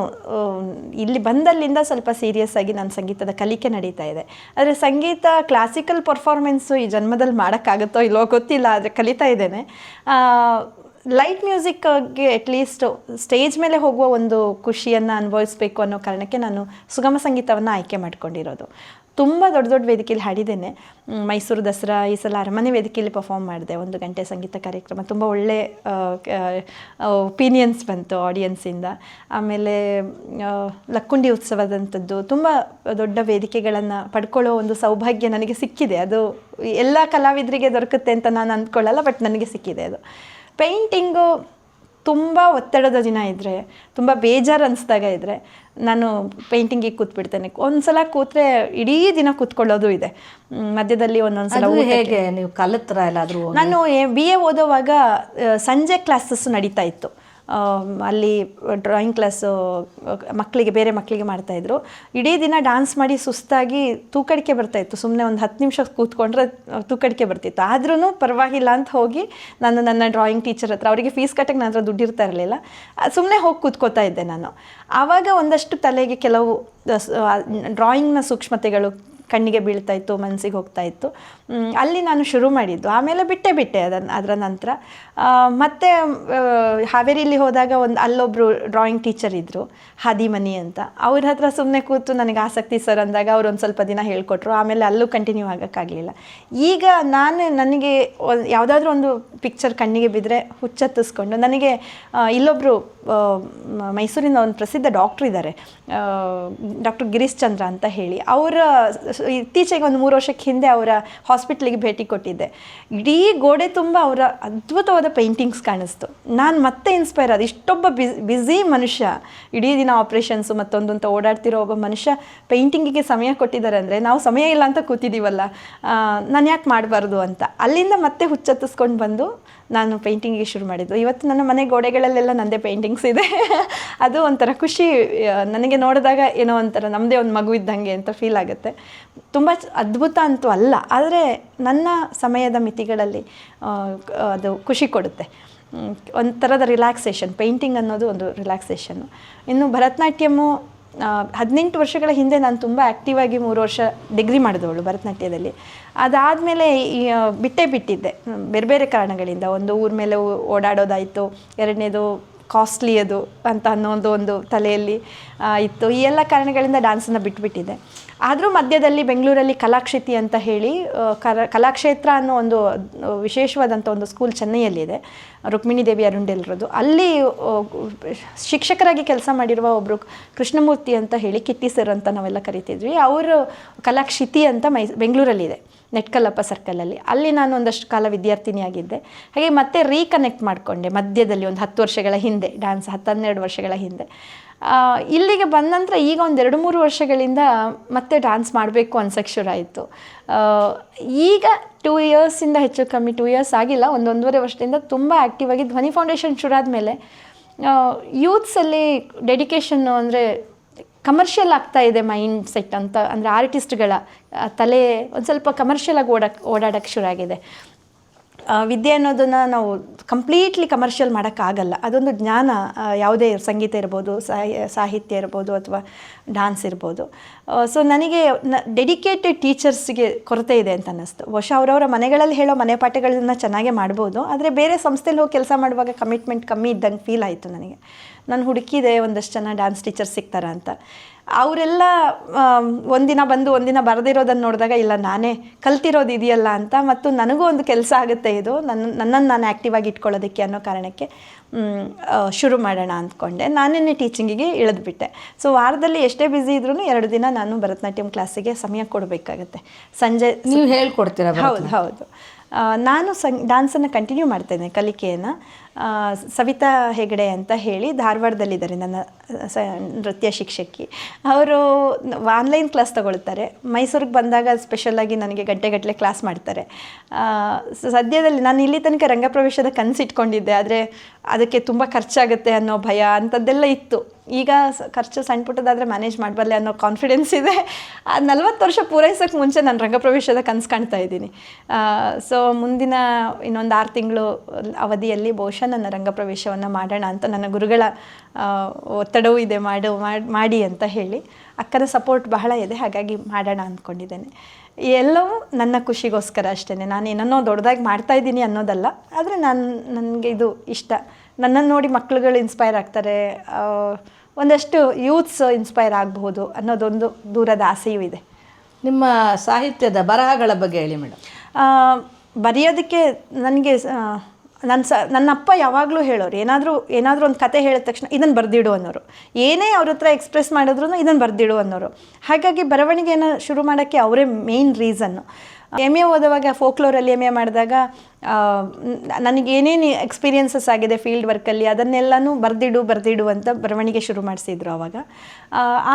ಇಲ್ಲಿ ಬಂದಲ್ಲಿಂದ ಸ್ವಲ್ಪ ಸೀರಿಯಸ್ ಆಗಿ ನನ್ನ ಸಂಗೀತದ ಕಲಿಕೆ ನಡೀತಾ ಇದೆ. ಆದರೆ ಸಂಗೀತ ಕ್ಲಾಸಿಕಲ್ ಪರ್ಫಾರ್ಮೆನ್ಸು ಈ ಜನ್ಮದಲ್ಲಿ ಮಾಡೋಕ್ಕಾಗುತ್ತೋ ಇಲ್ಲೋ ಗೊತ್ತಿಲ್ಲ, ಆದರೆ ಕಲಿತಾ ಇದ್ದೇನೆ. ಲೈಟ್ ಮ್ಯೂಸಿಕ್ಗೆ ಅಟ್ಲೀಸ್ಟ್ ಸ್ಟೇಜ್ ಮೇಲೆ ಹೋಗುವ ಒಂದು ಖುಷಿಯನ್ನು ಅನುಭವಿಸ್ಬೇಕು ಅನ್ನೋ ಕಾರಣಕ್ಕೆ ನಾನು ಸುಗಮ ಸಂಗೀತವನ್ನು ಆಯ್ಕೆ ಮಾಡ್ಕೊಂಡಿರೋದು. ತುಂಬ ದೊಡ್ಡ ದೊಡ್ಡ ವೇದಿಕೆಯಲ್ಲಿ ಹಾಡಿದ್ದೇನೆ. ಮೈಸೂರು ದಸರಾ ಈ ಸಲ ಅರಮನೆ ವೇದಿಕೆಯಲ್ಲಿ ಪರ್ಫಾರ್ಮ್ ಮಾಡಿದೆ, 1 ಗಂಟೆ ಸಂಗೀತ ಕಾರ್ಯಕ್ರಮ. ತುಂಬ ಒಳ್ಳೆ ಒಪಿನಿಯನ್ಸ್ ಬಂತು ಆಡಿಯನ್ಸಿಂದ. ಆಮೇಲೆ ಲಕ್ಕುಂಡಿ ಉತ್ಸವದಂಥದ್ದು ತುಂಬ ದೊಡ್ಡ ವೇದಿಕೆಗಳನ್ನು ಪಡ್ಕೊಳ್ಳೋ ಒಂದು ಸೌಭಾಗ್ಯ ನನಗೆ ಸಿಕ್ಕಿದೆ. ಅದು ಎಲ್ಲ ಕಲಾವಿದರಿಗೆ ದೊರಕುತ್ತೆ ಅಂತ ನಾನು ಅಂದ್ಕೊಳ್ಳಲ್ಲ, ಬಟ್ ನನಗೆ ಸಿಕ್ಕಿದೆ ಅದು. ಪೇಂಟಿಂಗು ತುಂಬ ಒತ್ತಡದ ದಿನ ಇದ್ದರೆ, ತುಂಬ ಬೇಜಾರು ಅನಿಸ್ದಾಗ ಇದ್ದರೆ ನಾನು ಪೇಂಟಿಂಗಿಗೆ ಕೂತ್ಬಿಡ್ತೇನೆ. ಒಂದ್ಸಲ ಕೂತ್ರೆ ಇಡೀ ದಿನ ಕೂತ್ಕೊಳ್ಳೋದು ಇದೆ. ಮಧ್ಯದಲ್ಲಿ ಒಂದೊಂದ್ಸಲ ಹೇಗೆ ನೀವು ಕಲಿತ್ರ ಎಲ್ಲಾದರೂ? ನಾನು BA ಓದೋವಾಗ ಸಂಜೆ ಕ್ಲಾಸಸ್ ನಡೀತಾ ಇತ್ತು. ಅಲ್ಲಿ ಡ್ರಾಯಿಂಗ್ ಕ್ಲಾಸು ಬೇರೆ ಮಕ್ಕಳಿಗೆ ಮಾಡ್ತಾಯಿದ್ರು. ಇಡೀ ದಿನ ಡ್ಯಾನ್ಸ್ ಮಾಡಿ ಸುಸ್ತಾಗಿ ತೂಕಡಿಕೆ ಬರ್ತಾಯಿತ್ತು. ಸುಮ್ಮನೆ ಒಂದು 10 ನಿಮಿಷ ಕೂತ್ಕೊಂಡ್ರೆ ತೂಕಡಿಕೆ ಬರ್ತಿತ್ತು. ಆದ್ರೂ ಪರವಾಗಿಲ್ಲ ಅಂತ ಹೋಗಿ ನಾನು ನನ್ನ ಡ್ರಾಯಿಂಗ್ ಟೀಚರ್ ಹತ್ರ, ಅವರಿಗೆ ಫೀಸ್ ಕಟ್ಟಕ್ಕೆ ನನ್ನ ಹತ್ರ ದುಡ್ಡು ಇರ್ತಾ ಇರಲಿಲ್ಲ, ಸುಮ್ಮನೆ ಹೋಗಿ ಕೂತ್ಕೋತಾ ಇದ್ದೆ ನಾನು. ಆವಾಗ ಒಂದಷ್ಟು ತಲೆಗೆ ಕೆಲವು ಡ್ರಾಯಿಂಗ್ನ ಸೂಕ್ಷ್ಮತೆಗಳು ಕಣ್ಣಿಗೆ ಬೀಳ್ತಾಯಿತ್ತು, ಮನಸ್ಸಿಗೆ ಹೋಗ್ತಾಯಿತ್ತು. ಅಲ್ಲಿ ನಾನು ಶುರು ಮಾಡಿದ್ದು. ಆಮೇಲೆ ಬಿಟ್ಟೆ ಅದರ ನಂತರ. ಮತ್ತು ಹಾವೇರಿಲಿ ಹೋದಾಗ ಅಲ್ಲೊಬ್ಬರು ಡ್ರಾಯಿಂಗ್ ಟೀಚರ್ ಇದ್ದರು, ಹಾದಿಮನಿ ಅಂತ. ಅವ್ರ ಹತ್ರ ಸುಮ್ಮನೆ ಕೂತು ನನಗೆ ಆಸಕ್ತಿ ಸರ್ ಅಂದಾಗ ಅವ್ರು ಒಂದು ಸ್ವಲ್ಪ ದಿನ ಹೇಳ್ಕೊಟ್ರು. ಆಮೇಲೆ ಅಲ್ಲೂ ಕಂಟಿನ್ಯೂ ಆಗೋಕ್ಕಾಗಲಿಲ್ಲ. ಈಗ ನನಗೆ ಯಾವುದಾದ್ರೂ ಒಂದು ಪಿಕ್ಚರ್ ಕಣ್ಣಿಗೆ ಬಿದ್ದರೆ ಹುಚ್ಚತ್ತಿಸ್ಕೊಂಡು ನನಗೆ ಇಲ್ಲೊಬ್ಬರು ಮೈಸೂರಿನ ಒಂದು ಪ್ರಸಿದ್ಧ ಡಾಕ್ಟ್ರ್ ಇದ್ದಾರೆ, ಡಾಕ್ಟರ್ ಗಿರೀಶ್ ಚಂದ್ರ ಅಂತ ಹೇಳಿ. ಅವರ ಇತ್ತೀಚೆಗೆ ಒಂದು 3 ವರ್ಷಕ್ಕೆ ಹಿಂದೆ ಅವರ ಹಾಸ್ಪಿಟ್ಲಿಗೆ ಭೇಟಿ ಕೊಟ್ಟಿದ್ದೆ. ಇಡೀ ಗೋಡೆ ತುಂಬ ಅವರ ಅದ್ಭುತವಾದ ಪೇಂಟಿಂಗ್ಸ್ ಕಾಣಿಸ್ತು. ನಾನು ಮತ್ತೆ ಇನ್ಸ್ಪೈರ್ ಆದ, ಇಷ್ಟೊಬ್ಬ ಬ್ಯುಸಿ ಮನುಷ್ಯ, ಇಡೀ ದಿನ ಆಪ್ರೇಷನ್ಸು ಮತ್ತೊಂದು ಅಂತ ಓಡಾಡ್ತಿರೋ ಒಬ್ಬ ಮನುಷ್ಯ ಪೇಂಟಿಂಗಿಗೆ ಸಮಯ ಕೊಟ್ಟಿದ್ದಾರೆ ಅಂದರೆ ನಾವು ಸಮಯ ಇಲ್ಲ ಅಂತ ಕೂತಿದ್ದೀವಲ್ಲ, ನಾನು ಯಾಕೆ ಮಾಡಬಾರ್ದು ಅಂತ ಅಲ್ಲಿಂದ ಮತ್ತೆ ಹುಚ್ಚತ್ತಿಸ್ಕೊಂಡು ಬಂದು ನಾನು ಪೇಂಟಿಂಗಿಗೆ ಶುರು ಮಾಡಿದ್ದು. ಇವತ್ತು ನನ್ನ ಮನೆ ಗೋಡೆಗಳಲ್ಲೆಲ್ಲ ನನ್ನದೇ ಪೇಂಟಿಂಗ್ಸ್ ಇದೆ. ಅದು ಒಂಥರ ಖುಷಿ ನನಗೆ ನೋಡಿದಾಗ, ಏನೋ ಒಂಥರ ನಮ್ಮದೇ ಒಂದು ಮಗು ಇದ್ದಂಗೆ ಅಂತ ಫೀಲ್ ಆಗುತ್ತೆ. ತುಂಬ ಅದ್ಭುತ ಅಂತೂ ಅಲ್ಲ, ಆದರೆ ನನ್ನ ಸಮಯದ ಮಿತಿಗಳಲ್ಲಿ ಅದು ಖುಷಿ ಕೊಡುತ್ತೆ. ಒಂಥರದ ರಿಲ್ಯಾಕ್ಸೇಷನ್. ಪೇಂಟಿಂಗ್ ಅನ್ನೋದು ಒಂದು ರಿಲ್ಯಾಕ್ಸೇಷನ್ನು. ಇನ್ನು ಭರತನಾಟ್ಯಮು 18 ವರ್ಷಗಳ ಹಿಂದೆ ನಾನು ತುಂಬ ಆ್ಯಕ್ಟಿವ್ ಆಗಿ 3 ವರ್ಷ ಡಿಗ್ರಿ ಮಾಡಿದವಳು ಭರತನಾಟ್ಯದಲ್ಲಿ. ಅದಾದಮೇಲೆ ಬಿಟ್ಟಿದ್ದೆ ಬೇರೆ ಬೇರೆ ಕಾರಣಗಳಿಂದ. ಒಂದು ಊರ ಮೇಲೆ ಓಡಾಡೋದಾಯಿತು, ಎರಡನೇದು ಕಾಸ್ಟ್ಲಿ ಅದು ಅಂತ ಅನ್ನೋದು ಒಂದು ತಲೆಯಲ್ಲಿ ಇತ್ತು. ಈ ಎಲ್ಲ ಕಾರಣಗಳಿಂದ ಡ್ಯಾನ್ಸನ್ನು ಬಿಟ್ಟಿದ್ದೆ. ಆದರೂ ಮಧ್ಯದಲ್ಲಿ ಬೆಂಗಳೂರಲ್ಲಿ ಕಲಾಕ್ಷೇತಿ ಅಂತ ಹೇಳಿ ಕಲಾಕ್ಷೇತ್ರ ಅನ್ನೋ ಒಂದು ವಿಶೇಷವಾದಂಥ ಒಂದು ಸ್ಕೂಲ್ ಚೆನ್ನೈಯಲ್ಲಿದೆ, ರುಕ್ಮಿಣಿ ದೇವಿ ಅರುಂಡೆಲ್ರದ್ದು. ಅಲ್ಲಿ ಶಿಕ್ಷಕರಾಗಿ ಕೆಲಸ ಮಾಡಿರುವ ಒಬ್ಬರು ಕೃಷ್ಣಮೂರ್ತಿ ಅಂತ ಹೇಳಿ, ಕಿಟ್ಟಿ ಸರ್ ಅಂತ ನಾವೆಲ್ಲ ಕರಿತಿದ್ವಿ. ಅವರು ಕಲಾಕ್ಷಿತಿ ಅಂತ ಬೆಂಗಳೂರಲ್ಲಿದೆ, ನೆಟ್ಕಲ್ಲಪ್ಪ ಸರ್ಕಲಲ್ಲಿ. ಅಲ್ಲಿ ನಾನು ಒಂದಷ್ಟು ಕಾಲ ವಿದ್ಯಾರ್ಥಿನಿಯಾಗಿದ್ದೆ. ಹಾಗೆ ಮತ್ತೆ ರೀಕನೆಕ್ಟ್ ಮಾಡಿಕೊಂಡೆ ಮಧ್ಯದಲ್ಲಿ ಒಂದು 10 ವರ್ಷಗಳ ಹಿಂದೆ, ಡ್ಯಾನ್ಸ್ 10-12 ವರ್ಷಗಳ ಹಿಂದೆ. ಇಲ್ಲಿಗೆ ಬಂದ ನಂತರ ಈಗ ಒಂದು 2-3 ವರ್ಷಗಳಿಂದ ಮತ್ತೆ ಡ್ಯಾನ್ಸ್ ಮಾಡಬೇಕು ಅನ್ಸಕ್ಕೆ ಶುರು ಆಯಿತು. ಈಗ 2 ಇಯರ್ಸಿಂದ ಹೆಚ್ಚು ಕಮ್ಮಿ 2 ಇಯರ್ಸ್ ಆಗಿಲ್ಲ, 1-1.5 ವರ್ಷದಿಂದ ತುಂಬ ಆ್ಯಕ್ಟಿವ್ ಆಗಿ ಧ್ವನಿ ಫೌಂಡೇಶನ್ ಶುರು ಆದಮೇಲೆ ಯೂತ್ಸಲ್ಲಿ ಡೆಡಿಕೇಶನ್ನು ಅಂದರೆ ಕಮರ್ಷಿಯಲ್ ಆಗ್ತಾ ಇದೆ ಮೈಂಡ್ ಸೆಟ್ ಅಂತ, ಅಂದರೆ ಆರ್ಟಿಸ್ಟ್ಗಳ ತಲೆ ಒಂದು ಸ್ವಲ್ಪ ಕಮರ್ಷಿಯಲಾಗಿ ಓಡಾಡೋಕ್ಕೆ ಶುರು ಆಗಿದೆ. ವಿದ್ಯೆ ಅನ್ನೋದನ್ನು ನಾವು ಕಂಪ್ಲೀಟ್ಲಿ ಕಮರ್ಷಿಯಲ್ ಮಾಡೋಕ್ಕಾಗಲ್ಲ. ಅದೊಂದು ಜ್ಞಾನ, ಯಾವುದೇ ಸಂಗೀತ ಇರ್ಬೋದು, ಸಾಹಿತ್ಯ ಇರ್ಬೋದು ಅಥವಾ ಡ್ಯಾನ್ಸ್ ಇರ್ಬೋದು. ಸೊ ನನಗೆ ಡೆಡಿಕೇಟೆಡ್ ಟೀಚರ್ಸ್ಗೆ ಕೊರತೆ ಇದೆ ಅಂತ ಅನ್ನಿಸ್ತು. ಬಹುಶಃ ಅವರವರ ಮನೆಗಳಲ್ಲಿ ಹೇಳೋ ಮನೆ ಪಾಠಗಳನ್ನ ಚೆನ್ನಾಗೇ ಮಾಡ್ಬೋದು, ಆದರೆ ಬೇರೆ ಸಂಸ್ಥೆಯಲ್ಲಿ ಹೋಗಿ ಕೆಲಸ ಮಾಡುವಾಗ ಕಮಿಟ್ಮೆಂಟ್ ಕಮ್ಮಿ ಇದ್ದಂಗೆ ಫೀಲ್ ಆಯಿತು ನನಗೆ. ನಾನು ಹುಡುಕಿದೆ ಒಂದಷ್ಟು ಜನ ಡ್ಯಾನ್ಸ್ ಟೀಚರ್ ಸಿಗ್ತಾರಾ ಅಂತ. ಅವರೆಲ್ಲ ಒಂದಿನ ಬಂದು ಒಂದಿನ ಬರೆದಿರೋದನ್ನು ನೋಡಿದಾಗ ಇಲ್ಲ ನಾನೇ ಕಲ್ತಿರೋದು ಇದೆಯಲ್ಲ ಅಂತ, ಮತ್ತು ನನಗೂ ಒಂದು ಕೆಲಸ ಆಗುತ್ತೆ ಇದು, ನನ್ನನ್ನು ನಾನು ಆ್ಯಕ್ಟಿವ್ ಆಗಿ ಇಟ್ಕೊಳ್ಳೋದಕ್ಕೆ ಅನ್ನೋ ಕಾರಣಕ್ಕೆ ಶುರು ಮಾಡೋಣ ಅಂದ್ಕೊಂಡೆ. ನಾನೇ ಟೀಚಿಂಗಿಗೆ ಇಳಿದ್ಬಿಟ್ಟೆ. ಸೊ ವಾರದಲ್ಲಿ ಎಷ್ಟೇ ಬ್ಯುಸಿ ಇದ್ರೂ 2 ದಿನ ನಾನು ಭರತನಾಟ್ಯಂ ಕ್ಲಾಸಿಗೆ ಸಮಯ ಕೊಡಬೇಕಾಗತ್ತೆ. ಸಂಜೆ ನೀವು ಹೇಳ್ಕೊಡ್ತೀರಾ? ಹೌದು. ನಾನು ಡ್ಯಾನ್ಸನ್ನು ಕಂಟಿನ್ಯೂ ಮಾಡ್ತೇನೆ ಕಲಿಕೆಯನ್ನು. ಸವಿತಾ ಹೆಗಡೆ ಅಂತ ಹೇಳಿ ಧಾರವಾಡದಲ್ಲಿದ್ದಾರೆ ನನ್ನ ನೃತ್ಯ ಶಿಕ್ಷಕಿ. ಅವರು ಆನ್ಲೈನ್ ಕ್ಲಾಸ್ ತಗೊಳ್ತಾರೆ. ಮೈಸೂರಿಗೆ ಬಂದಾಗ ಸ್ಪೆಷಲಾಗಿ ನನಗೆ ಗಂಟೆಗಟ್ಟಲೆ ಕ್ಲಾಸ್ ಮಾಡ್ತಾರೆ. ಸದ್ಯದಲ್ಲಿ ನಾನು ಇಲ್ಲಿ ತನಕ ರಂಗಪ್ರವೇಶದ ಕನಸಿಟ್ಕೊಂಡಿದ್ದೆ, ಆದರೆ ಅದಕ್ಕೆ ತುಂಬ ಖರ್ಚಾಗುತ್ತೆ ಅನ್ನೋ ಭಯ ಅಂಥದ್ದೆಲ್ಲ ಇತ್ತು. ಈಗ ಖರ್ಚು ಸಣ್ಣ ಪುಟ್ಟದಾದರೆ ಮ್ಯಾನೇಜ್ ಮಾಡಬಲ್ಲೆ ಅನ್ನೋ ಕಾನ್ಫಿಡೆನ್ಸ್ ಇದೆ. 40 ವರ್ಷ ಪೂರೈಸೋಕ್ಕೆ ಮುಂಚೆ ನಾನು ರಂಗಪ್ರವೇಶದ ಕನಸು ಕಾಣ್ತಾ ಇದ್ದೀನಿ. ಸೊ ಮುಂದಿನ ಇನ್ನೊಂದು 6 ತಿಂಗಳು ಅವಧಿಯಲ್ಲಿ ಬಹುಶಃ ನನ್ನ ರಂಗಪ್ರವೇಶವನ್ನು ಮಾಡೋಣ ಅಂತ ನನ್ನ ಗುರುಗಳ ಒತ್ತಡವೂ ಇದೆ, ಮಾಡಿ ಅಂತ ಹೇಳಿ. ಅಕ್ಕನ ಸಪೋರ್ಟ್ ಬಹಳ ಇದೆ, ಹಾಗಾಗಿ ಮಾಡೋಣ ಅಂದ್ಕೊಂಡಿದ್ದೇನೆ. ಎಲ್ಲವೂ ನನ್ನ ಖುಷಿಗೋಸ್ಕರ ಅಷ್ಟೇ. ನಾನು ಏನನ್ನೋ ದೊಡ್ಡದಾಗಿ ಮಾಡ್ತಾಯಿದ್ದೀನಿ ಅನ್ನೋದಲ್ಲ, ಆದರೆ ನನಗೆ ಇದು ಇಷ್ಟ. ನನ್ನನ್ನು ನೋಡಿ ಮಕ್ಕಳುಗಳು ಇನ್ಸ್ಪೈರ್ ಆಗ್ತಾರೆ, ಒಂದಷ್ಟು ಯೂತ್ಸ್ ಇನ್ಸ್ಪೈರ್ ಆಗಬಹುದು ಅನ್ನೋದೊಂದು ದೂರದ ಆಸೆಯೂ ಇದೆ. ನಿಮ್ಮ ಸಾಹಿತ್ಯದ ಬರಹಗಳ ಬಗ್ಗೆ ಹೇಳಿ ಮೇಡಮ್. ಬರೆಯೋದಕ್ಕೆ ನನಗೆ ನನ್ನ ಅಪ್ಪ ಯಾವಾಗಲೂ ಹೇಳೋರು, ಏನಾದರೂ ಒಂದು ಕತೆ ಹೇಳಿದ ತಕ್ಷಣ ಇದನ್ನು ಬರೆದಿಡು ಅನ್ನೋರು. ಏನೇ ಅವ್ರ ಹತ್ರ ಎಕ್ಸ್ಪ್ರೆಸ್ ಮಾಡಿದ್ರು ಇದನ್ನು ಬರೆದಿಡು ಅನ್ನೋರು. ಹಾಗಾಗಿ ಬರವಣಿಗೆಯನ್ನು ಶುರು ಮಾಡೋಕ್ಕೆ ಅವರೇ ಮೇಯ್ನ್ ರೀಸನ್ನು. ಎಮ್ ಎ ಓದುವಾಗ ಫೋಕ್ಲೋರಲ್ಲಿ ಎಮ್ ಎ ಮಾಡಿದಾಗ ನನಗೇನೇನು ಎಕ್ಸ್ಪೀರಿಯನ್ಸಸ್ ಆಗಿದೆ ಫೀಲ್ಡ್ ವರ್ಕಲ್ಲಿ ಅದನ್ನೆಲ್ಲನೂ ಬರೆದಿಡು ಅಂತ ಬರವಣಿಗೆ ಶುರು ಮಾಡಿಸಿದ್ರು ಆವಾಗ.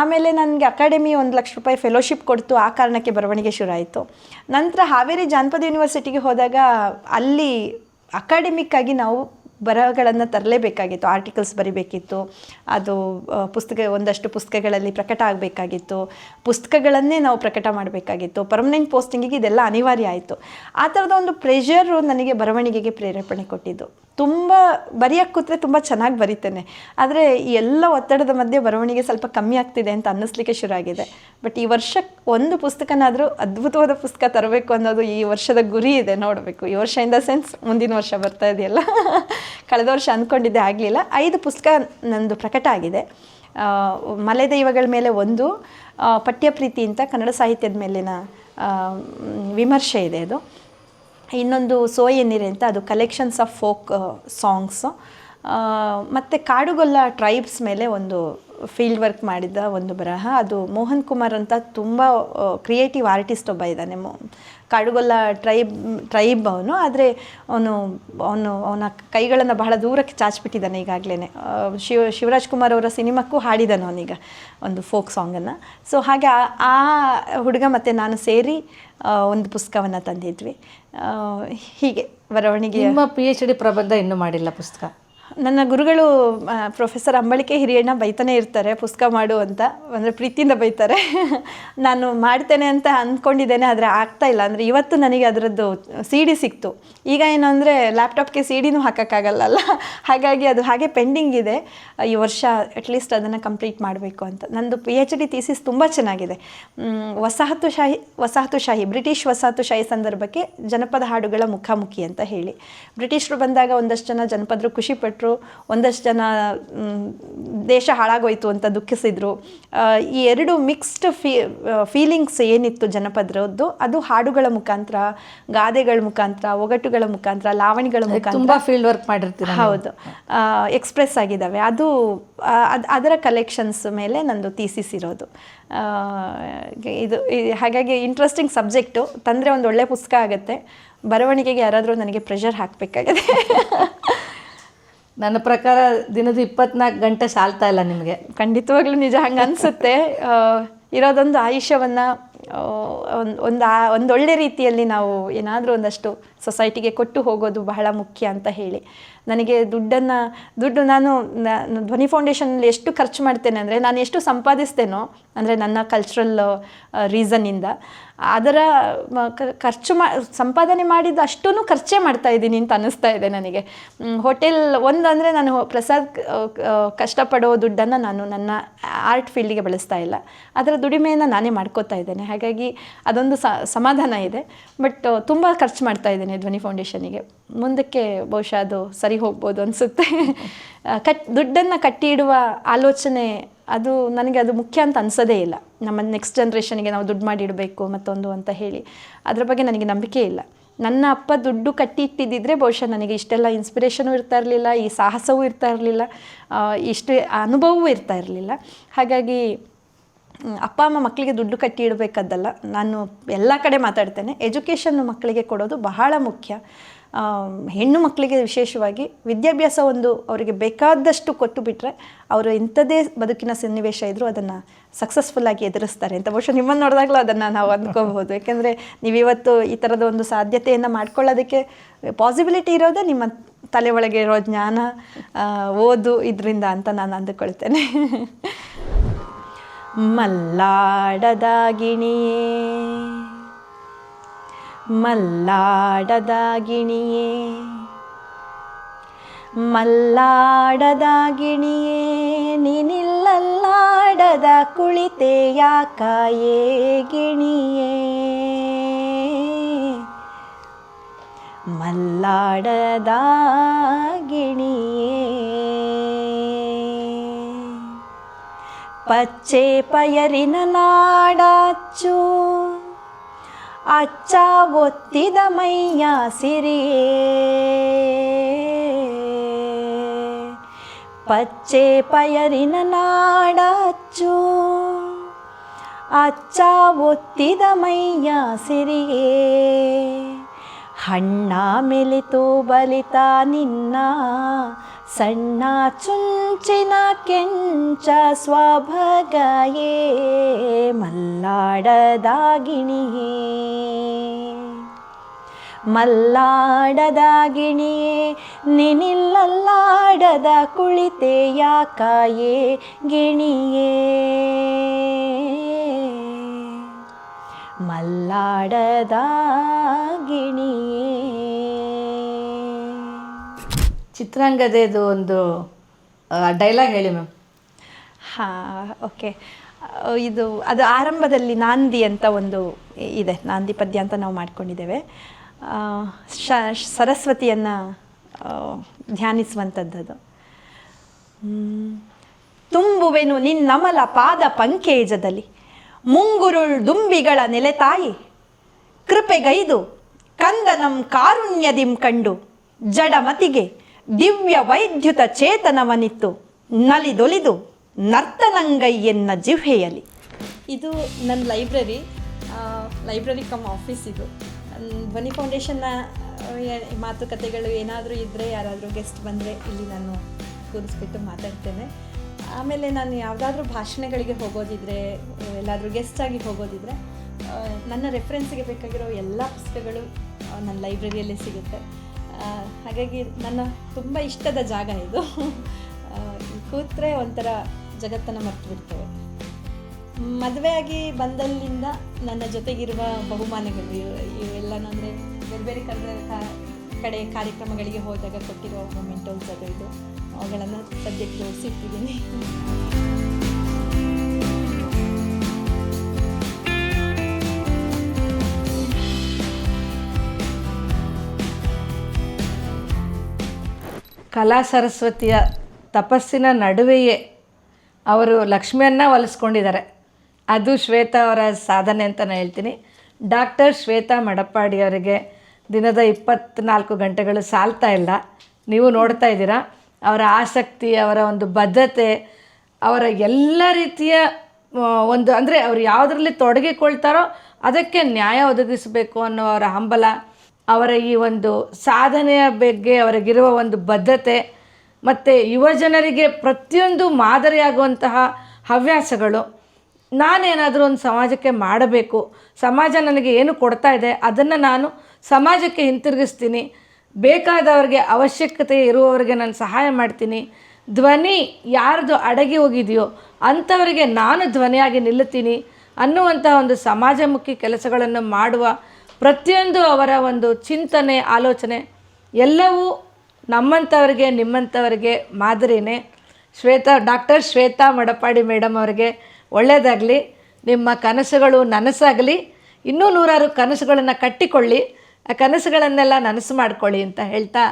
ಆಮೇಲೆ ನನಗೆ ಅಕಾಡೆಮಿ 1 ಲಕ್ಷ ರೂಪಾಯಿ ಫೆಲೋಶಿಪ್ ಕೊಡ್ತು, ಆ ಕಾರಣಕ್ಕೆ ಬರವಣಿಗೆ ಶುರು ಆಯಿತು. ನಂತರ ಹಾವೇರಿ ಜಾನಪದ ಯೂನಿವರ್ಸಿಟಿಗೆ ಹೋದಾಗ ಅಲ್ಲಿ ಅಕಾಡೆಮಿಕ್ಕಾಗಿ ನಾವು ಬರಹಗಳನ್ನು ತರಲೇಬೇಕಾಗಿತ್ತು, ಆರ್ಟಿಕಲ್ಸ್ ಬರಿಬೇಕಿತ್ತು, ಅದು ಒಂದಷ್ಟು ಪುಸ್ತಕಗಳಲ್ಲಿ ಪ್ರಕಟ ಆಗಬೇಕಾಗಿತ್ತು, ಪುಸ್ತಕಗಳನ್ನೇ ನಾವು ಪ್ರಕಟ ಮಾಡಬೇಕಾಗಿತ್ತು. ಪರ್ಮನೆಂಟ್ ಪೋಸ್ಟಿಂಗಿಗೆ ಇದೆಲ್ಲ ಅನಿವಾರ್ಯ ಆಯಿತು. ಆ ಥರದ ಒಂದು ಪ್ರೆಷರು ನನಗೆ ಬರವಣಿಗೆಗೆ ಪ್ರೇರೇಪಣೆ ಕೊಟ್ಟಿದ್ದು. ತುಂಬ ಬರೆಯೋಕ್ಕೆ ಕೂತ್ರೆ ತುಂಬ ಚೆನ್ನಾಗಿ ಬರಿತೇನೆ, ಆದರೆ ಈ ಎಲ್ಲ ಒತ್ತಡದ ಮಧ್ಯೆ ಬರವಣಿಗೆ ಸ್ವಲ್ಪ ಕಮ್ಮಿ ಆಗ್ತಿದೆ ಅಂತ ಅನ್ನಿಸ್ಲಿಕ್ಕೆ ಶುರು ಆಗಿದೆ. ಬಟ್ ಈ ವರ್ಷಕ್ಕೆ ಒಂದು ಪುಸ್ತಕನಾದರೂ ಅದ್ಭುತವಾದ ಪುಸ್ತಕ ತರಬೇಕು ಅನ್ನೋದು ಈ ವರ್ಷದ ಗುರಿ ಇದೆ. ನೋಡಬೇಕು, ಈ ವರ್ಷ ಇನ್ ದ ಸೆನ್ಸ್ ಮುಂದಿನ ವರ್ಷ ಬರ್ತಾ ಇದೆಯಲ್ಲ. ಕಳೆದ ವರ್ಷ ಅಂದ್ಕೊಂಡಿದ್ದೆ, ಆಗಲಿಲ್ಲ. 5 ಪುಸ್ತಕ ನಂದು ಪ್ರಕಟ ಆಗಿದೆ. ಮಲೆ ದೈವಗಳ ಮೇಲೆ ಒಂದು, ಪಠ್ಯಪ್ರೀತಿ ಅಂತ ಕನ್ನಡ ಸಾಹಿತ್ಯದ ಮೇಲಿನ ವಿಮರ್ಶೆ ಇದೆ ಅದು. ಇನ್ನೊಂದು ಸೋಯ್ ಎನ್ನಿರೆ ಅಂತ, ಅದು ಕಲೆಕ್ಷನ್ಸ್ ಆಫ್ ಫೋಕ್ ಸಾಂಗ್ಸು. ಮತ್ತು ಕಾಡುಗೊಲ್ಲ ಟ್ರೈಬ್ಸ್ ಮೇಲೆ ಒಂದು ಫೀಲ್ಡ್ ವರ್ಕ್ ಮಾಡಿದ ಒಂದು ಬರಹ. ಅದು ಮೋಹನ್ ಕುಮಾರ್ ಅಂತ ತುಂಬ ಕ್ರಿಯೇಟಿವ್ ಆರ್ಟಿಸ್ಟ್ ಒಬ್ಬ ಇದ್ದಾನೆ. ಕಾಡುಗೊಲ್ಲ ಟ್ರೈಬ್ ಅವನು, ಆದರೆ ಅವನ ಕೈಗಳನ್ನು ಬಹಳ ದೂರಕ್ಕೆ ಚಾಚಿಬಿಟ್ಟಿದ್ದಾನೆ ಈಗಾಗಲೇ. ಶಿವರಾಜ್ ಕುಮಾರ್ ಅವರ ಸಿನಿಮಾಕ್ಕೂ ಹಾಡಿದ್ದಾನೆ ಅವನೀಗ ಒಂದು ಫೋಕ್ ಸಾಂಗನ್ನು. ಸೊ ಹಾಗೆ ಆ ಹುಡುಗ ಮತ್ತು ನಾನು ಸೇರಿ ಒಂದು ಪುಸ್ತಕವನ್ನು ತಂದಿದ್ವಿ. ಹೀಗೆ ಬರವಣಿಗೆ. ನಿಮ್ಮ PhD ಪ್ರಬಂಧ ಇನ್ನೂ ಮಾಡಿಲ್ಲ ಪುಸ್ತಕ? ನನ್ನ ಗುರುಗಳು ಪ್ರೊಫೆಸರ್ ಅಂಬಳಿಕೆ ಹಿರಿಯಣ್ಣ ಬೈತಾನೆ ಇರ್ತಾರೆ, ಪುಸ್ತಕ ಮಾಡು ಅಂತ, ಅಂದರೆ ಪ್ರೀತಿಯಿಂದ ಬೈತಾರೆ. ನಾನು ಮಾಡ್ತೇನೆ ಅಂತ ಅಂದ್ಕೊಂಡಿದ್ದೇನೆ, ಆದರೆ ಆಗ್ತಾಯಿಲ್ಲ. ಅಂದರೆ ಇವತ್ತು ನನಗೆ ಅದರದ್ದು CD ಸಿಕ್ತು. ಈಗ ಏನು ಅಂದರೆ ಲ್ಯಾಪ್ಟಾಪ್ಗೆ CD ಹಾಕೋಕ್ಕಾಗಲ್ಲ, ಹಾಗಾಗಿ ಅದು ಹಾಗೆ ಪೆಂಡಿಂಗ್ ಇದೆ. ಈ ವರ್ಷ ಅಟ್ಲೀಸ್ಟ್ ಅದನ್ನು ಕಂಪ್ಲೀಟ್ ಮಾಡಬೇಕು ಅಂತ. ನಂದು PhD ಥೀಸಿಸ್ ತುಂಬ ಚೆನ್ನಾಗಿದೆ. ವಸಾಹತುಶಾಹಿ ಬ್ರಿಟಿಷ್ ವಸಾಹತುಶಾಹಿ ಸಂದರ್ಭಕ್ಕೆ ಜನಪದ ಹಾಡುಗಳ ಮುಖಾಮುಖಿ ಅಂತ ಹೇಳಿ. ಬ್ರಿಟಿಷರು ಬಂದಾಗ ಒಂದಷ್ಟು ಜನ ಜನಪದರು ಖುಷಿಪಟ್ಟರು, ಒಂದಷ್ಟು ಜನ ದೇಶ ಹಾಳಾಗೋಯ್ತು ಅಂತ ದುಃಖಿಸಿದ್ರು. ಈ 2 ಮಿಕ್ಸ್ಡ್ ಫೀಲಿಂಗ್ಸ್ ಏನಿತ್ತು ಜನಪದರದ್ದು, ಅದು ಹಾಡುಗಳ ಮುಖಾಂತರ, ಗಾದೆಗಳ ಮುಖಾಂತರ, ಒಗಟುಗಳ ಮುಖಾಂತರ, ಲಾವಣಿಗಳ ಮುಖಾಂತರ ತುಂಬ ಫೀಲ್ಡ್ ವರ್ಕ್ ಮಾಡಿರ್ತೀರ. ಹೌದು, ಎಕ್ಸ್ಪ್ರೆಸ್ ಆಗಿದ್ದಾವೆ. ಅದು ಅದರ ಕಲೆಕ್ಷನ್ಸ್ ಮೇಲೆ ನಂದು ಥೀಸಿಸ್ ಇರೋದು. ಇದು ಹಾಗಾಗಿ ಇಂಟ್ರೆಸ್ಟಿಂಗ್ ಸಬ್ಜೆಕ್ಟು. ತಂದರೆ ಒಂದು ಒಳ್ಳೆ ಪುಸ್ತಕ ಆಗುತ್ತೆ. ಬರವಣಿಗೆಗೆ ಯಾರಾದರೂ ನನಗೆ ಪ್ರೆಷರ್ ಹಾಕಬೇಕಾಗಿದೆ. ನನ್ನ ಪ್ರಕಾರ ದಿನದ 24 ಗಂಟೆ ಸಾಲ್ತಾ ಇಲ್ಲ ನಿಮಗೆ. ಖಂಡಿತವಾಗ್ಲೂ ನಿಜ, ಹಂಗೆ ಅನಿಸುತ್ತೆ. ಇರೋದೊಂದು ಆಯುಷ್ಯವನ್ನು ಒಂದೊಳ್ಳೆ ರೀತಿಯಲ್ಲಿ ನಾವು ಏನಾದರೂ ಒಂದಷ್ಟು ಸೊಸೈಟಿಗೆ ಕೊಟ್ಟು ಹೋಗೋದು ಬಹಳ ಮುಖ್ಯ ಅಂತ ಹೇಳಿ. ನನಗೆ ದುಡ್ಡು ನಾನು ಧ್ವನಿ ಫೌಂಡೇಶನಲ್ಲಿ ಎಷ್ಟು ಖರ್ಚು ಮಾಡ್ತೇನೆ ಅಂದರೆ, ನಾನು ಎಷ್ಟು ಸಂಪಾದಿಸ್ತೇನೋ, ಅಂದರೆ ನನ್ನ ಕಲ್ಚರಲ್ ರೀಸನ್ನಿಂದ ಅದರ ಸಂಪಾದನೆ ಮಾಡಿದ್ದು ಅಷ್ಟೂ ಖರ್ಚೇ ಮಾಡ್ತಾಯಿದ್ದೀನಿ ಅಂತ ಅನ್ನಿಸ್ತಾ ಇದೆ ನನಗೆ. ಹೋಟೆಲ್ ಅಂದರೆ ನಾನು ಪ್ರಸಾದ್ ಕಷ್ಟಪಡೋ ದುಡ್ಡನ್ನು ನಾನು ನನ್ನ ಆರ್ಟ್ ಫೀಲ್ಡಿಗೆ ಬಳಸ್ತಾ ಇಲ್ಲ, ಅದರ ದುಡಿಮೆಯನ್ನು ನಾನೇ ಮಾಡ್ಕೋತಾ ಇದ್ದೇನೆ. ಹಾಗಾಗಿ ಅದೊಂದು ಸಮಾಧಾನ ಇದೆ. ಬಟ್ ತುಂಬ ಖರ್ಚು ಮಾಡ್ತಾ ಇದ್ದೇನೆ ಧ್ವನಿ ಫೌಂಡೇಶನಿಗೆ. ಮುಂದಕ್ಕೆ ಬಹುಶಃ ಅದು ಸರಿ ಹೋಗ್ಬೋದು ಅನಿಸುತ್ತೆ. ದುಡ್ಡನ್ನು ಕಟ್ಟಿ ಇಡುವ ಆಲೋಚನೆ ನನಗೆ ಅದು ಮುಖ್ಯ ಅಂತ ಅನಿಸೋದೇ ಇಲ್ಲ. ನಮ್ಮ ನೆಕ್ಸ್ಟ್ ಜನ್ರೇಷನ್ಗೆ ನಾವು ದುಡ್ಡು ಮಾಡಿ ಇಡಬೇಕು ಮತ್ತೊಂದು ಅಂತ ಹೇಳಿ ಅದರ ಬಗ್ಗೆ ನನಗೆ ನಂಬಿಕೆ ಇಲ್ಲ. ನನ್ನ ಅಪ್ಪ ದುಡ್ಡು ಕಟ್ಟಿ ಇಟ್ಟಿದ್ದಿದ್ರೆ ಬಹುಶಃ ನನಗೆ ಇಷ್ಟೆಲ್ಲ ಇನ್ಸ್ಪಿರೇಷನೂ ಇರ್ತಾ ಇರಲಿಲ್ಲ, ಈ ಸಾಹಸವೂ ಇರ್ತಾ ಇರಲಿಲ್ಲ, ಇಷ್ಟು ಅನುಭವವೂ ಇರ್ತಾ ಇರಲಿಲ್ಲ. ಹಾಗಾಗಿ ಅಪ್ಪ ಅಮ್ಮ ಮಕ್ಕಳಿಗೆ ದುಡ್ಡು ಕಟ್ಟಿ ಇಡಬೇಕಾದ್ದಲ್ಲ. ನಾನು ಎಲ್ಲ ಕಡೆ ಮಾತಾಡ್ತೇನೆ, ಎಜುಕೇಷನ್ನು ಮಕ್ಕಳಿಗೆ ಕೊಡೋದು ಬಹಳ ಮುಖ್ಯ. ಹೆಣ್ಣು ಮಕ್ಕಳಿಗೆ ವಿಶೇಷವಾಗಿ ವಿದ್ಯಾಭ್ಯಾಸ ಒಂದು ಅವರಿಗೆ ಬೇಕಾದಷ್ಟು ಕೊಟ್ಟು ಬಿಟ್ಟರೆ ಅವರು ಇಂಥದ್ದೇ ಬದುಕಿನ ಸನ್ನಿವೇಶ ಇದ್ದರೂ ಅದನ್ನು ಸಕ್ಸಸ್ಫುಲ್ಲಾಗಿ ಎದುರಿಸ್ತಾರೆ ಅಂತ ಬಹುಶಃ ನಿಮ್ಮನ್ನು ನೋಡಿದಾಗಲೂ ಅದನ್ನು ನಾವು ಅಂದ್ಕೋಬಹುದು. ಯಾಕೆಂದರೆ ನೀವಿವತ್ತು ಈ ಥರದ ಒಂದು ಸಾಧ್ಯತೆಯನ್ನು ಮಾಡ್ಕೊಳ್ಳೋದಕ್ಕೆ ಪಾಸಿಬಿಲಿಟಿ ಇರೋದೇ ನಿಮ್ಮ ತಲೆ ಒಳಗೆ ಇರೋ ಜ್ಞಾನ, ಓದು ಇದರಿಂದ ಅಂತ ನಾನು ಅಂದುಕೊಳ್ತೇನೆ. ಮಲ್ಲಾಡದ ಗಿಣಿಯೇ ಮಲ್ಲಾಡದ ಗಿಣಿಯೇ ಮಲ್ಲಾಡದ ಗಿಣಿಯೇ ನೀನಿಲ್ಲಲ್ಲಾಡದ ಕುಳಿತೆ ಯಾಕಾಯೇ ಗಿಣಿಯೇ ಮಲ್ಲಾಡದ ಗಿಣಿಯೇ ಪಚ್ಚೆ ಪಯರಿನ ನಾಡಚ್ಚು ಅಚ್ಚ ಒತ್ತಿದ ಮೈಯ ಸಿರಿಯೇ ಪಚ್ಚೆ ಪಯರಿನ ನಾಡಚ್ಚು ಅಚ್ಚ ಒತ್ತಿದ ಮೈಯ ಸಿರಿಯೇ ಹಣ್ಣ ಮೆಲಿತು ಬಲಿತ ನಿನ್ನ ಸಣ್ಣ ಚುಂಚಿನ ಕೆಂಚ ಸ್ವಭಗಯೇ ಮಲ್ಲಾಡದ ಗಿಣಿಯೇ ಮಲ್ಲಾಡದ ಗಿಣಿಯೇ ನೀನಿಲ್ಲಲ್ಲಾಡದ ಕುಳಿತೆ ಯಾಕಾಯೇ ಗಿಣಿಯೇ ಮಲ್ಲಾಡದ ಗಿಣಿಯೇ. ಚಿತ್ರಾಂಗದೇದು ಒಂದು ಡೈಲಾಗ್ ಹೇಳಿ ಮ್ಯಾಮ್. ಹಾಂ, ಓಕೆ. ಅದು ಆರಂಭದಲ್ಲಿ ನಾಂದಿ ಅಂತ ಒಂದು ಇದೆ, ನಾಂದಿ ಪದ್ಯ ಅಂತ ನಾವು ಮಾಡ್ಕೊಂಡಿದ್ದೇವೆ. ಸರಸ್ವತಿಯನ್ನು ಧ್ಯಾನಿಸುವಂಥದ್ದು. ತುಂಬುವೆನು ನಿನ್ನಮಲ ಪಾದ ಪಂಕೇಜದಲ್ಲಿ ಮುಂಗುರುಳ್ ದುಂಬಿಗಳ ನೆಲೆತಾಯಿ ಕೃಪೆಗೈದು ಕಂದನಂ ಕಾರುಣ್ಯದಿಂ ಕಂಡು ಜಡಮತಿಗೆ ದಿವ್ಯ ವೈದ್ಯುತ ಚೇತನವನಿತ್ತು ನಲಿದೊಲಿದು ನರ್ತನಂಗೈ ಎನ್ನ ಜಿಹ್ವೆಯಲಿ. ಇದು ನನ್ನ ಲೈಬ್ರರಿ ಕಮ್ ಆಫೀಸ್. ಇದು ಧ್ವನಿ ಫೌಂಡೇಶನ್ನ ಮಾತುಕತೆಗಳು ಏನಾದರೂ ಇದ್ದರೆ, ಯಾರಾದರೂ ಗೆಸ್ಟ್ ಬಂದರೆ ಇಲ್ಲಿ ನಾನು ಕೂರಿಸ್ಬಿಟ್ಟು ಮಾತಾಡ್ತೇನೆ. ಆಮೇಲೆ ನಾನು ಯಾವುದಾದ್ರೂ ಭಾಷಣಗಳಿಗೆ ಹೋಗೋದಿದ್ರೆ, ಎಲ್ಲಾದರೂ ಗೆಸ್ಟಾಗಿ ಹೋಗೋದಿದ್ರೆ, ನನ್ನ ರೆಫರೆನ್ಸಿಗೆ ಬೇಕಾಗಿರೋ ಎಲ್ಲ ಪುಸ್ತಕಗಳು ನನ್ನ ಲೈಬ್ರರಿಯಲ್ಲೇ ಸಿಗುತ್ತೆ. ಹಾಗಾಗಿ ನನ್ನ ತುಂಬ ಇಷ್ಟದ ಜಾಗ ಇದು. ಕೂತ್ರೆ ಒಂಥರ ಜಗತ್ತನ್ನು ಮರ್ತು ಬಿಡ್ತೇವೆ. ಮದುವೆಯಾಗಿ ಬಂದಲ್ಲಿಂದ ನನ್ನ ಜೊತೆಗಿರುವ ಬಹುಮಾನಗಳು ಇವೆಲ್ಲನೂ ಅಂದರೆ ಬೇರೆ ಬೇರೆ ಕಡೆ ಕಾರ್ಯಕ್ರಮಗಳಿಗೆ ಹೋದಾಗ ಕೊಟ್ಟಿರೋ ಮೊಮೆಂಟೋಸ್ ಅದು ಇದು ಅವುಗಳನ್ನು ಸದ್ಯಕ್ಕೆ ಜೋಡಿಸಿಟ್ಟಿದ್ದೀನಿ. ಕಲಾ ಸರಸ್ವತಿಯ ತಪಸ್ಸಿನ ನಡುವೆಯೇ ಅವರು ಲಕ್ಷ್ಮಿಯನ್ನು ಒಲಿಸ್ಕೊಂಡಿದ್ದಾರೆ. ಅದು ಶ್ವೇತಾ ಅವರ ಸಾಧನೆ ಅಂತ ನಾನು ಹೇಳ್ತೀನಿ. ಡಾಕ್ಟರ್ ಶ್ವೇತಾ ಮಡಪ್ಪಾಡಿ ಅವರಿಗೆ ದಿನದ 24 ಗಂಟೆಗಳು ಸಾಲ್ತಾ ಇಲ್ಲ. ನೀವು ನೋಡ್ತಾ ಇದ್ದೀರಾ ಅವರ ಆಸಕ್ತಿ, ಅವರ ಒಂದು ಬದ್ಧತೆ, ಅವರ ಎಲ್ಲ ರೀತಿಯ ಒಂದು ಅಂದರೆ ಅವರು ಯಾವುದರಲ್ಲಿ ತೊಡಗಿಕೊಳ್ತಾರೋ ಅದಕ್ಕೆ ನ್ಯಾಯ ಒದಗಿಸಬೇಕು ಅನ್ನೋ ಅವರ ಹಂಬಲ, ಅವರ ಈ ಒಂದು ಸಾಧನೆಯ ಬಗ್ಗೆ ಅವರಿಗಿರುವ ಒಂದು ಬದ್ಧತೆ, ಮತ್ತು ಯುವಜನರಿಗೆ ಪ್ರತಿಯೊಂದು ಮಾದರಿಯಾಗುವಂತಹ ಹವ್ಯಾಸಗಳು. ನಾನೇನಾದರೂ ಒಂದು ಸಮಾಜಕ್ಕೆ ಮಾಡಬೇಕು, ಸಮಾಜ ನನಗೆ ಏನು ಕೊಡ್ತಾ ಇದೆ ಅದನ್ನು ನಾನು ಸಮಾಜಕ್ಕೆ ಹಿಂತಿರುಗಿಸ್ತೀನಿ, ಬೇಕಾದವ್ರಿಗೆ ಅವಶ್ಯಕತೆ ಇರುವವರಿಗೆ ನಾನು ಸಹಾಯ ಮಾಡ್ತೀನಿ, ಧ್ವನಿ ಯಾರ್ದು ಅಡಗಿ ಹೋಗಿದೆಯೋ ಅಂಥವರಿಗೆ ನಾನು ಧ್ವನಿಯಾಗಿ ನಿಲ್ಲುತ್ತೀನಿ ಅನ್ನುವಂಥ ಒಂದು ಸಮಾಜಮುಖಿ ಕೆಲಸಗಳನ್ನು ಮಾಡುವ ಪ್ರತಿಯೊಂದು ಅವರ ಒಂದು ಚಿಂತನೆ, ಆಲೋಚನೆ ಎಲ್ಲವೂ ನಮ್ಮಂಥವರಿಗೆ ನಿಮ್ಮಂಥವರಿಗೆ ಮಾದರಿನೇ. ಡಾಕ್ಟರ್ ಶ್ವೇತಾ ಮಡಪ್ಪಾಡಿ ಮೇಡಮ್ ಅವರಿಗೆ ಒಳ್ಳೆಯದಾಗಲಿ, ನಿಮ್ಮ ಕನಸುಗಳು ನನಸಾಗಲಿ, ಇನ್ನೂ 100 ಕನಸುಗಳನ್ನು ಕಟ್ಟಿಕೊಳ್ಳಿ, ಆ ಕನಸುಗಳನ್ನೆಲ್ಲ ನನಸು ಮಾಡ್ಕೊಳ್ಳಿ ಅಂತ ಹೇಳ್ತಾ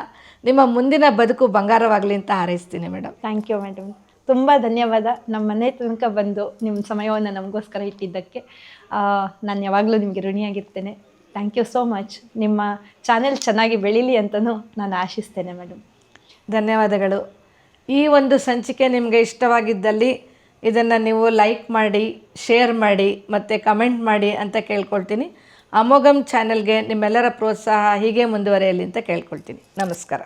ನಿಮ್ಮ ಮುಂದಿನ ಬದುಕು ಬಂಗಾರವಾಗಲಿ ಅಂತ ಹಾರೈಸ್ತೀನಿ ಮೇಡಮ್. ಥ್ಯಾಂಕ್ ಯು ಮೇಡಮ್, ತುಂಬ ಧನ್ಯವಾದ. ನಮ್ಮ ಮನೆ ತನಕ ಬಂದು ನಿಮ್ಮ ಸಮಯವನ್ನು ನಮಗೋಸ್ಕರ ಇಟ್ಟಿದ್ದಕ್ಕೆ ನಾನು ಯಾವಾಗಲೂ ನಿಮಗೆ ಋಣಿಯಾಗಿರ್ತೇನೆ. Thank you so much. ನಿಮ್ಮ ಚಾನೆಲ್ ಚೆನ್ನಾಗಿ ಬೆಳೀಲಿ ಅಂತಲೂ ನಾನು ಆಶಿಸ್ತೇನೆ ಮೇಡಮ್. ಧನ್ಯವಾದಗಳು. ಈ ಒಂದು ಸಂಚಿಕೆ ನಿಮಗೆ ಇಷ್ಟವಾಗಿದ್ದಲ್ಲಿ ಇದನ್ನು ನೀವು ಲೈಕ್ ಮಾಡಿ, ಶೇರ್ ಮಾಡಿ ಮತ್ತು ಕಮೆಂಟ್ ಮಾಡಿ ಅಂತ ಕೇಳ್ಕೊಳ್ತೀನಿ. ಅಮೋಘಂ ಚಾನೆಲ್ಗೆ ನಿಮ್ಮೆಲ್ಲರ ಪ್ರೋತ್ಸಾಹ ಹೀಗೆ ಮುಂದುವರಿಯಲಿ ಅಂತ ಕೇಳ್ಕೊಳ್ತೀನಿ. ನಮಸ್ಕಾರ.